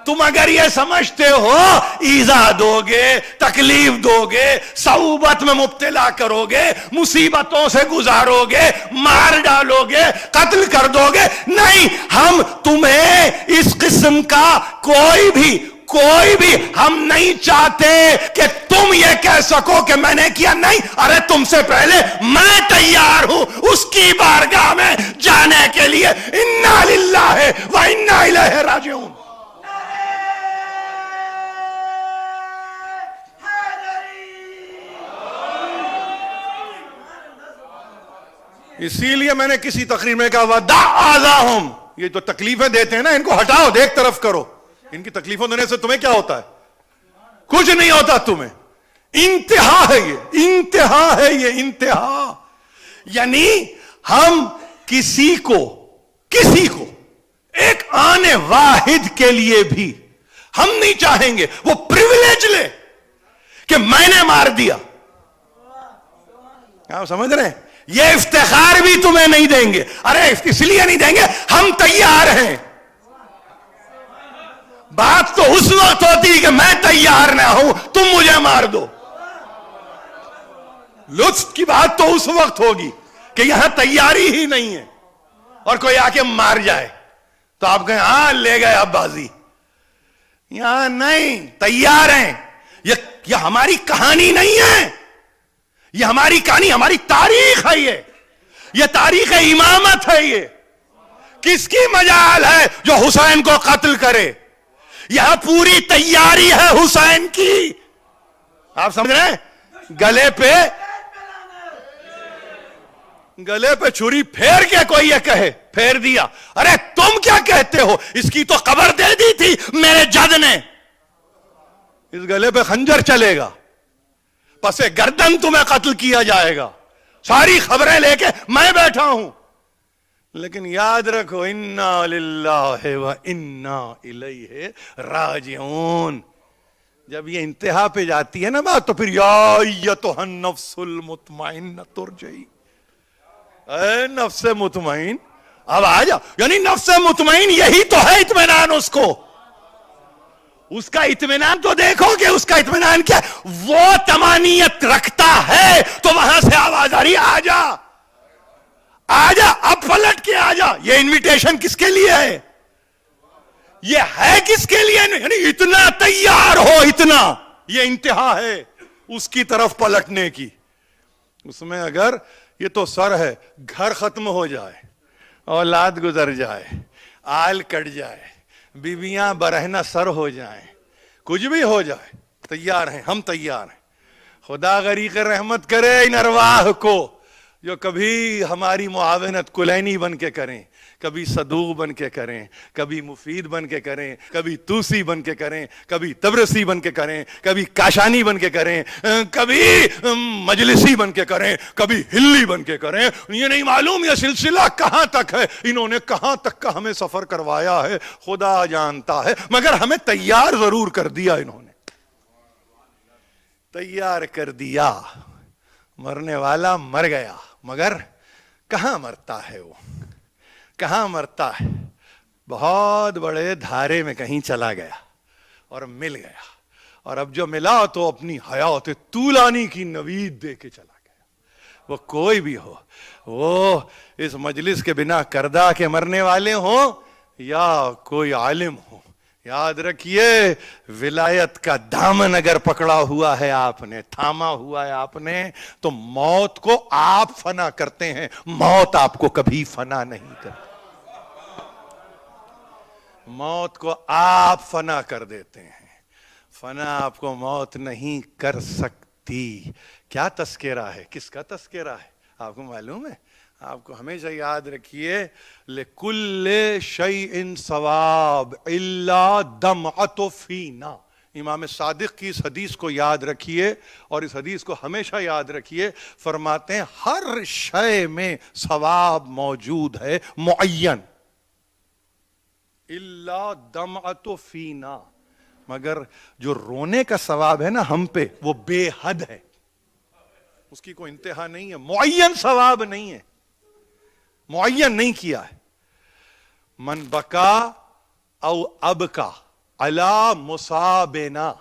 تم اگر یہ سمجھتے ہو ایذا دو گے، تکلیف دو گے، صعوبت میں مبتلا کرو گے، مصیبتوں سے گزارو گے، مار ڈالو گے، قتل کر دو گے، نہیں، ہم تمہیں اس قسم کا کوئی بھی ہم نہیں چاہتے کہ تم یہ کہہ سکو کہ میں نے کیا. نہیں، ارے تم سے پہلے میں تیار ہوں اس کی بارگاہ میں جانے کے لیے. انا للہ و انا الیہ راجعون. اسی لیے میں نے کسی تقریر میں کہا ودع اذاہم، یہ تو تکلیفیں دیتے ہیں نا، ان کو ہٹاؤ، دیکھ طرف کرو. ان کی تکلیفوں دینے سے تمہیں کیا ہوتا ہے؟ کچھ نہیں ہوتا تمہیں. انتہا ہے یہ، انتہا ہے یہ، انتہا. یعنی ہم کسی کو واحد کے لیے بھی ہم نہیں چاہیں گے وہ پریویلیج لے کہ میں نے مار دیا. آپ سمجھ رہے ہیں؟ یہ افتخار بھی تمہیں نہیں دیں گے. ارے اس لیے نہیں دیں گے ہم تیار ہیں. بات تو اس وقت ہوتی کہ میں تیار نہ ہوں تم مجھے مار دو. لطف کی بات تو اس وقت ہوگی کہ یہاں تیاری ہی نہیں ہے اور کوئی آ کے مار جائے تو آپ کہیں ہاں لے گئے اب بازی. یہاں نہیں، تیار ہیں. یہ ہماری کہانی نہیں ہے، یہ ہماری کہانی، ہماری تاریخ ہے. یہ تاریخ امامت ہے. یہ کس کی مجال ہے جو حسین کو قتل کرے؟ یہاں پوری تیاری ہے حسین کی. آپ سمجھ رہے ہیں؟ گلے پہ چھری پھیر کے کوئی یہ کہے پھیر دیا. ارے تم کیا کہتے ہو؟ اس کی تو قبر دے دی تھی میرے جد نے. اس گلے پہ خنجر چلے گا، پس گردن تمہیں قتل کیا جائے گا. ساری خبریں لے کے میں بیٹھا ہوں. لیکن یاد رکھو انا للہ و انا الیہ راجعون. جب یہ انتہا پہ جاتی ہے نا بات تو پھر یا ایتھا النفس المطمئنہ ترجعی. اے نفس مطمئن اب آ جا. یعنی نفس مطمئن یہی تو ہے اطمینان. اس کا اطمینان تو دیکھو کہ اس کا اطمینان کیا. وہ تمانیت رکھتا ہے تو وہاں سے آواز آ رہی آ جا آ جا اب پلٹ کے آ جا. یہ انویٹیشن کس کے لیے ہے؟ یہ ہے کس کے لیے؟ یعنی اتنا تیار ہو، اتنا. یہ انتہا ہے اس کی طرف پلٹنے کی. اس میں اگر یہ تو سر ہے، گھر ختم ہو جائے، اولاد گزر جائے، آل کٹ جائے، بیویاں برہنہ سر ہو جائیں، کچھ بھی ہو جائے، تیار ہیں، ہم تیار ہیں. خدا غریق رحمت کرے ان ارواح کو جو کبھی ہماری معاونت کلینی بن کے کریں، کبھی صدوق بن کے کریں، کبھی مفید بن کے کریں، کبھی توسی بن کے کریں، کبھی تبرسی بن کے کریں، کبھی کاشانی بن کے کریں، کبھی مجلسی بن کے کریں، کبھی ہلی بن کے کریں. یہ نہیں معلوم یہ سلسلہ کہاں تک ہے، انہوں نے کہاں تک کا ہمیں سفر کروایا ہے خدا جانتا ہے. مگر ہمیں تیار ضرور کر دیا. انہوں نے تیار کر دیا. مرنے والا مر گیا، مگر کہاں مرتا ہے وہ؟ کہاں مرتا ہے؟ بہت بڑے دھارے میں کہیں چلا گیا اور مل گیا. اور اب جو ملا تو اپنی حیات طولانی کی نوید دے کے چلا گیا. وہ کوئی بھی ہو، وہ اس مجلس کے بنا کردہ کے مرنے والے ہوں یا کوئی عالم ہو، یاد رکھیے ولایت کا دامن اگر پکڑا ہوا ہے آپ نے، تھاما ہوا ہے آپ نے، تو موت کو آپ فنا کرتے ہیں، موت آپ کو کبھی فنا نہیں کرتی. موت کو آپ فنا کر دیتے ہیں، فنا آپ کو موت نہیں کر سکتی. کیا تذکرہ ہے، کس کا تذکرہ ہے آپ کو معلوم ہے؟ آپ کو ہمیشہ یاد رکھیے لِكُلِّ شَيْءٍ ثواب إِلَّا دَمْعَةُ فِينَا. امام صادق کی اس حدیث کو یاد رکھیے اور اس حدیث کو ہمیشہ یاد رکھیے. فرماتے ہیں ہر شے میں ثواب موجود ہے معین، إِلَّا دَمْعَةُ فِينَا، مگر جو رونے کا ثواب ہے نا ہم پہ وہ بے حد ہے، اس کی کوئی انتہا نہیں ہے. معین ثواب نہیں ہے، معین نہیں کیا ہے. من بکا او ابکا علی مصابنا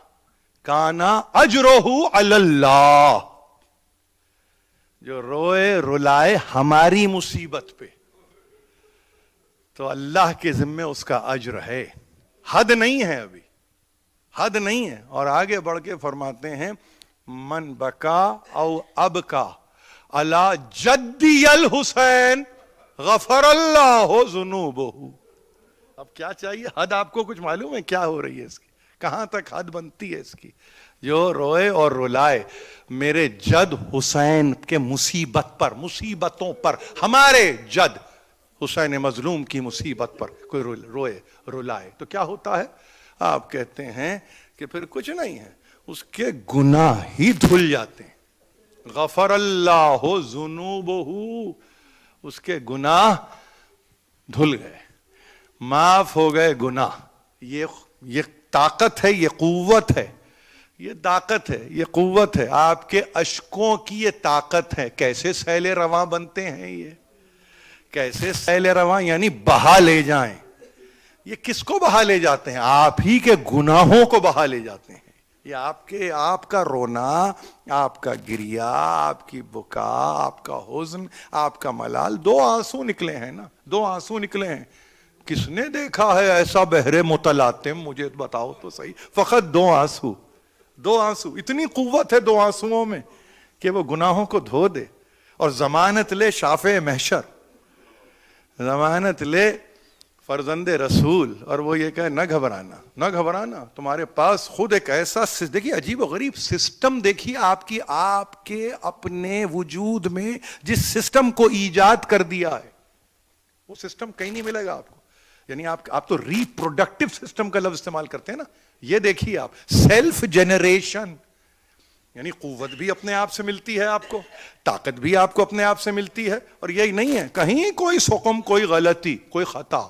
کانا اجرہ علی اللہ. جو روئے رلائے ہماری مصیبت پہ تو اللہ کے ذمے اس کا اجر ہے. حد نہیں ہے، ابھی حد نہیں ہے. اور آگے بڑھ کے فرماتے ہیں من بکا او ابکا علی جدی الحسین غفر اللہ ذنوبہ. اب کیا چاہیے؟ حد آپ کو کچھ معلوم ہے کیا ہو رہی ہے اس کی؟ کہاں تک حد بنتی ہے اس کی؟ جو روئے اور رلائے میرے جد حسین کے مصیبت پر، مصیبتوں پر، ہمارے جد حسین مظلوم کی مصیبت پر کوئی روئے رلائے تو کیا ہوتا ہے؟ آپ کہتے ہیں کہ پھر کچھ نہیں ہے، اس کے گناہ ہی دھل جاتے ہیں. غفر اللہ ذنوبہ، اس کے گناہ دھل گئے. معاف ہو گئے گناہ. یہ طاقت ہے, یہ قوت ہے, یہ طاقت ہے, یہ قوت ہے. آپ کے اشکوں کی یہ طاقت ہے. کیسے سیل رواں بنتے ہیں یہ, کیسے سیل رواں, یعنی بہا لے جائیں. یہ کس کو بہا لے جاتے ہیں؟ آپ ہی کے گناہوں کو بہا لے جاتے ہیں. یہ آپ کا رونا, آپ کا گریا, آپ کی بکا, آپ کا حزن, آپ کا ملال, 2 آنسو نکلے ہیں نا, 2 آنسو نکلے ہیں. کس نے دیکھا ہے ایسا بحر متلاطم؟ مجھے بتاؤ تو صحیح. فقط 2 آنسو, 2 آنسو. اتنی قوت ہے 2 آنسوؤں میں کہ وہ گناہوں کو دھو دے. اور ضمانت لے شافع محشر, ضمانت لے فرزند رسول, اور وہ یہ کہے نہ گھبرانا, نہ گھبرانا, تمہارے پاس خود ایک ایسا, دیکھیے عجیب و غریب سسٹم, دیکھیے آپ کے اپنے وجود میں جس سسٹم کو ایجاد کر دیا ہے, وہ سسٹم کہیں نہیں ملے گا آپ کو. یعنی آپ تو ریپروڈکٹیو سسٹم کا لفظ استعمال کرتے ہیں نا. یہ دیکھیے آپ, سیلف جنریشن, یعنی قوت بھی اپنے آپ سے ملتی ہے آپ کو, طاقت بھی آپ کو اپنے آپ سے ملتی ہے. اور یہی نہیں ہے کہیں کوئی سقم, کوئی غلطی, کوئی خطا,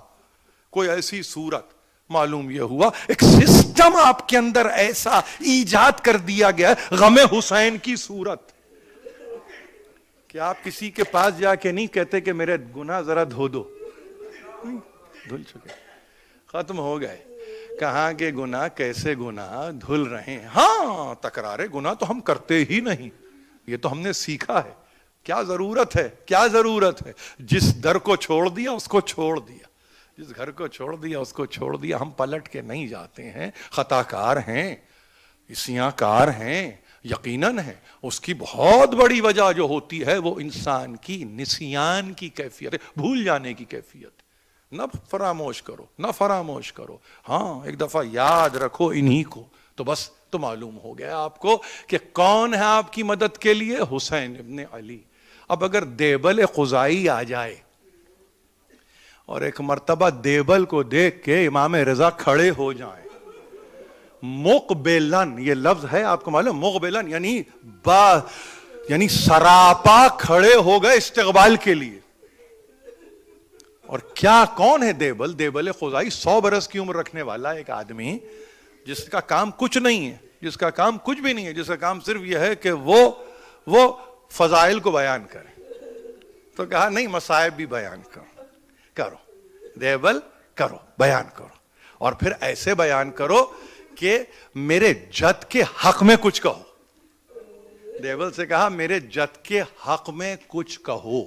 کوئی ایسی صورت. معلوم یہ ہوا ایک سسٹم آپ کے اندر ایسا ایجاد کر دیا گیا, غم حسین کی صورت, کہ آپ کسی کے پاس جا کے نہیں کہتے کہ میرے گناہ ذرا دھو دو, دھل چکے, ختم ہو گئے. کہاں کے گناہ, کیسے گناہ دھل رہے ہیں. ہاں, تکرار گناہ تو ہم کرتے ہی نہیں, یہ تو ہم نے سیکھا ہے. کیا ضرورت ہے, کیا ضرورت ہے؟ جس در کو چھوڑ دیا اس کو چھوڑ دیا, جس گھر کو چھوڑ دیا اس کو چھوڑ دیا. ہم پلٹ کے نہیں جاتے ہیں, خطا کار ہیں, اسیاں کار ہیں, یقیناً ہے. اس کی بہت بڑی وجہ جو ہوتی ہے وہ انسان کی نسیان کی کیفیت ہے, بھول جانے کی کیفیت. نہ فراموش کرو, نہ فراموش کرو. ہاں, ایک دفعہ یاد رکھو انہی کو, تو بس تو معلوم ہو گیا آپ کو کہ کون ہے آپ کی مدد کے لیے, حسین ابن علی. اب اگر دیبل قضائی آ جائے اور ایک مرتبہ دیبل کو دیکھ کے امام رضا کھڑے ہو جائیں, مقبلن, یہ لفظ ہے آپ کو معلوم, مقبلن یعنی سراپا کھڑے ہو گئے استقبال کے لیے. اور کیا, کون ہے دیبل؟ دیبل خزائی 100 برس کی عمر رکھنے والا ایک آدمی, جس کا کام کچھ نہیں ہے, جس کا کام کچھ بھی نہیں ہے, جس کا کام صرف یہ ہے کہ وہ فضائل کو بیان کرے. تو کہا نہیں, مصائب بھی بیان کرو, دیبل کرو, بیان کرو, اور پھر ایسے بیان کرو کہ میرے جد کے حق میں کچھ کہو. دیبل سے کہا میرے جد کے حق میں کچھ کہو.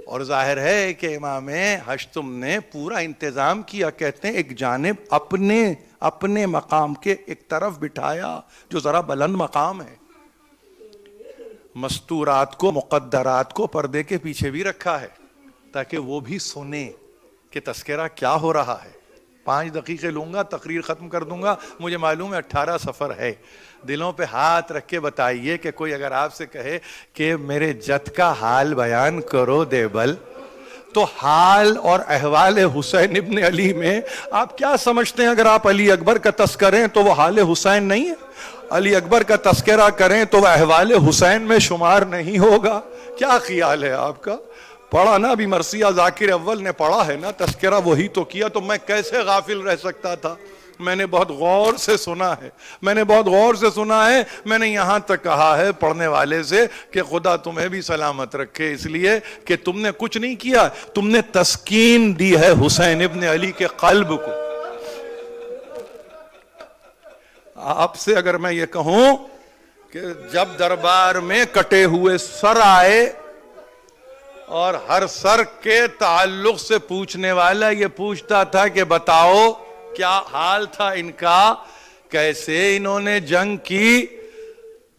اور ظاہر ہے کہ امام ہشتم نے پورا انتظام کیا. کہتے ہیں ایک جانب اپنے مقام کے ایک طرف بٹھایا جو ذرا بلند مقام ہے, مستورات کو, مقدرات کو پردے کے پیچھے بھی رکھا ہے تاکہ وہ بھی سنیں کہ تذکرہ کیا ہو رہا ہے. 5 دقیقے لوں گا, تقریر ختم کر دوں گا. مجھے معلوم ہے 18 سفر ہے. دلوں پہ ہاتھ رکھ کے بتائیے کہ کوئی اگر آپ سے کہے کہ میرے جد کا حال بیان کرو دیبل, تو حال اور احوال حسین ابن علی میں آپ کیا سمجھتے ہیں؟ اگر آپ علی اکبر کا تذکریں تو وہ حال حسین نہیں ہے, علی اکبر کا تذکرہ کریں تو وہ احوال حسین میں شمار نہیں ہوگا. کیا خیال ہے آپ کا؟ پڑھا نا ابھی مرثیہ ذاکر اول نے پڑھا ہے نا, تذکرہ وہی تو کیا, تو میں کیسے غافل رہ سکتا تھا؟ میں نے بہت غور سے سنا ہے, میں نے یہاں تک کہا ہے پڑھنے والے سے کہ خدا تمہیں بھی سلامت رکھے, اس لیے کہ تم نے کچھ نہیں کیا, تم نے تسکین دی ہے حسین ابن علی کے قلب کو. آپ سے اگر میں یہ کہوں کہ جب دربار میں کٹے ہوئے سر آئے اور ہر سر کے تعلق سے پوچھنے والا یہ پوچھتا تھا کہ بتاؤ کیا حال تھا ان کا, کیسے انہوں نے جنگ کی,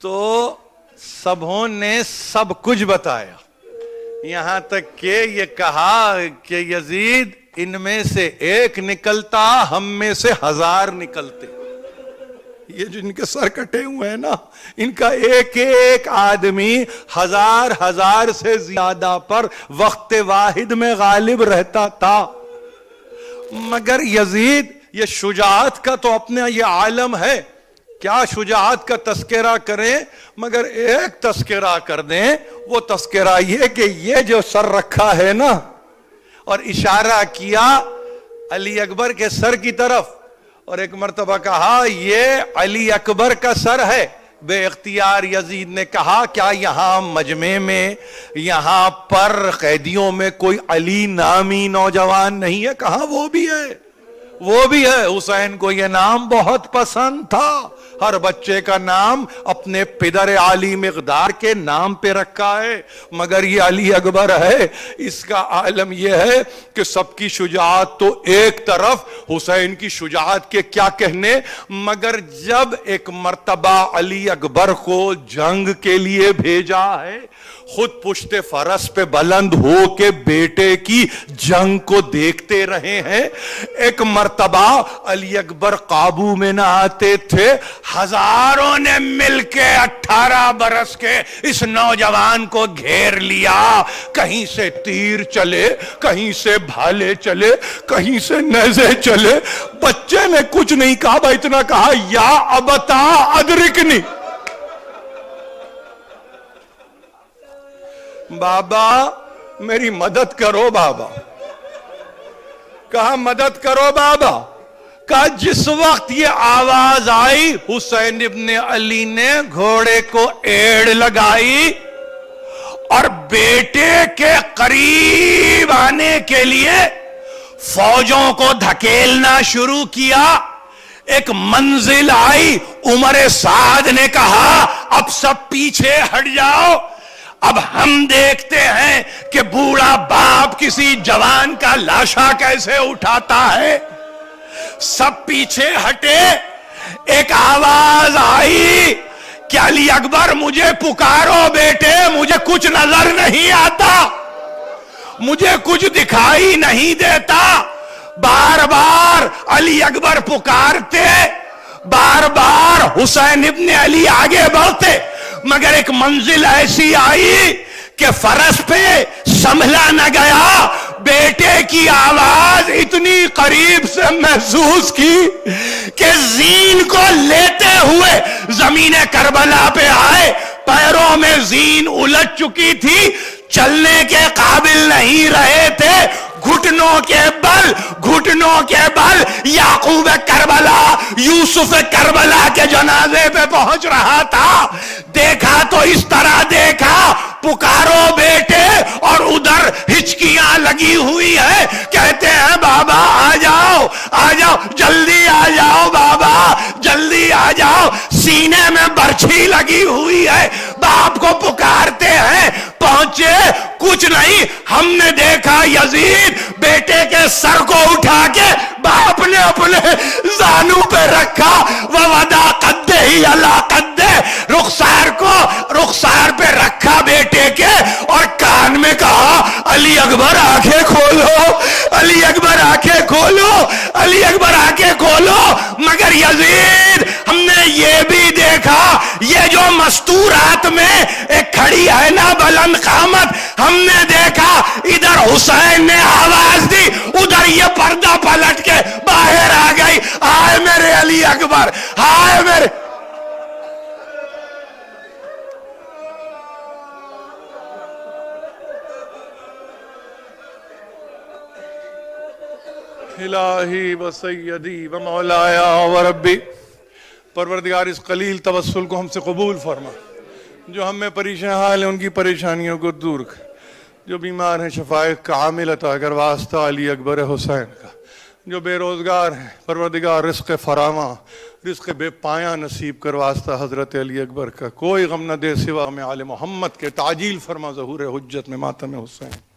تو سبوں نے سب کچھ بتایا. یہاں تک کہ یہ کہا کہ یزید ان میں سے ایک نکلتا, ہم میں سے 1000 نکلتے. یہ جو ان کے سر کٹے ہوئے ہیں نا, ان کا ایک ایک آدمی 1000 سے زیادہ پر وقت واحد میں غالب رہتا تھا. مگر یزید, یہ شجاعت کا تو اپنا یہ عالم ہے, کیا شجاعت کا تذکرہ کریں, مگر ایک تذکرہ کر دیں, وہ تذکرہ یہ کہ یہ جو سر رکھا ہے نا, اور اشارہ کیا علی اکبر کے سر کی طرف، اور ایک مرتبہ کہا یہ علی اکبر کا سر ہے۔ بے اختیار یزید نے کہا کیا یہاں مجمع میں، یہاں پر قیدیوں میں کوئی علی نامی نوجوان نہیں ہے؟ کہا وہ بھی ہے، وہ بھی ہے۔ حسین کو یہ نام بہت پسند تھا، ہر بچے کا نام اپنے پدر عالی مقدار کے نام پہ رکھا ہے، مگر یہ علی اکبر ہے۔ اس کا عالم یہ ہے کہ سب کی شجاعت تو ایک طرف، حسین کی شجاعت کے کیا کہنے، مگر جب ایک مرتبہ علی اکبر کو جنگ کے لیے بھیجا ہے، خود پشت فرس پہ بلند ہو کے بیٹے کی جنگ کو دیکھتے رہے ہیں، ایک مرتبہ علی اکبر قابو میں نہ آتے تھے، ہزاروں نے مل کے 18 برس کے اس نوجوان کو گھیر لیا، کہیں سے تیر چلے، کہیں سے بھالے چلے، کہیں سے نیزے چلے، بچے نے کچھ نہیں کہا، بھائی اتنا کہا یا ابتا ادرکنی، بابا میری مدد کرو بابا۔ کہا مدد کرو بابا۔ کہا جس وقت یہ آواز آئی، حسین ابن علی نے گھوڑے کو ایڑ لگائی اور بیٹے کے قریب آنے کے لیے فوجوں کو دھکیلنا شروع کیا۔ ایک منزل آئی، عمر سعد نے کہا اب سب پیچھے ہٹ جاؤ، اب ہم دیکھتے ہیں کہ بوڑھا باپ کسی جوان کا لاشا کیسے اٹھاتا ہے۔ سب پیچھے ہٹے، ایک آواز آئی کہ علی اکبر مجھے پکارو بیٹے، مجھے کچھ نظر نہیں آتا، مجھے کچھ دکھائی نہیں دیتا۔ بار بار علی اکبر پکارتے، بار بار حسین ابن علی آگے بڑھتے، مگر ایک منزل ایسی آئی کہ فرس پہ سنبھلا نہ گیا، بیٹے کی آواز اتنی قریب سے محسوس کی کہ زین کو لیتے ہوئے زمین کربلا پہ آئے، پیروں میں زین الجھ چکی تھی، چلنے کے قابل نہیں رہے تھے، گھٹنوں کے بل یعقوب کربلا، یوسف کربلا کے جنازے پہ پہنچ رہا تھا۔ دیکھا تو اس طرح دیکھا، پکارو بیٹے، اور ادھر ہچکیاں لگی ہوئی ہے، کہتے ہیں بابا آ جاؤ، آ جاؤ، جلدی آ جاؤ بابا، جلدی آ جاؤ، سینے میں برچھی لگی ہوئی ہے، باپ کو پکارتے ہیں، پہنچے کچھ نہیں۔ ہم نے دیکھا یزید بیٹے کے سر کو اٹھا کے باپ نے اپنے زانو پہ رکھا، وَوَدَا قَدِّهِ عَلَىٰ قَدِّهِ، رخسار پہ رکھا بیٹے کے، اور کان میں کہا علی اکبر آنکھیں کھولو، علی اکبر آنکھیں کھولو، علی اکبر آنکھیں کھولو۔ مگر یزید ہم نے یہ بھی دیکھا، یہ جو مستورات میں ایک کھڑی ہے نا بلند قامت، ہم نے دیکھا ادھر حسین نے آواز دی، ادھر یہ پردہ پلٹ کے باہر آ گئی، ہائے میرے علی اکبر، ہائے میرے۔ الہی و سیدی و مولایا و ربی، پروردگار اس قلیل توسل کو ہم سے قبول فرما، جو ہم میں پریشان حال ہیں ان کی پریشانیوں کو دور کر، جو بیمار ہیں شفائے کامل عطا کر واسطہ علی اکبر حسین کا، جو بے روزگار ہیں پروردگار رزق فراواں، رزق بے پایاں نصیب کر واسطہ حضرت علی اکبر کا، کوئی غم نہ دے سوا میں آل محمد کے، تعجیل فرما ظہور حجت میں ماتم حسین۔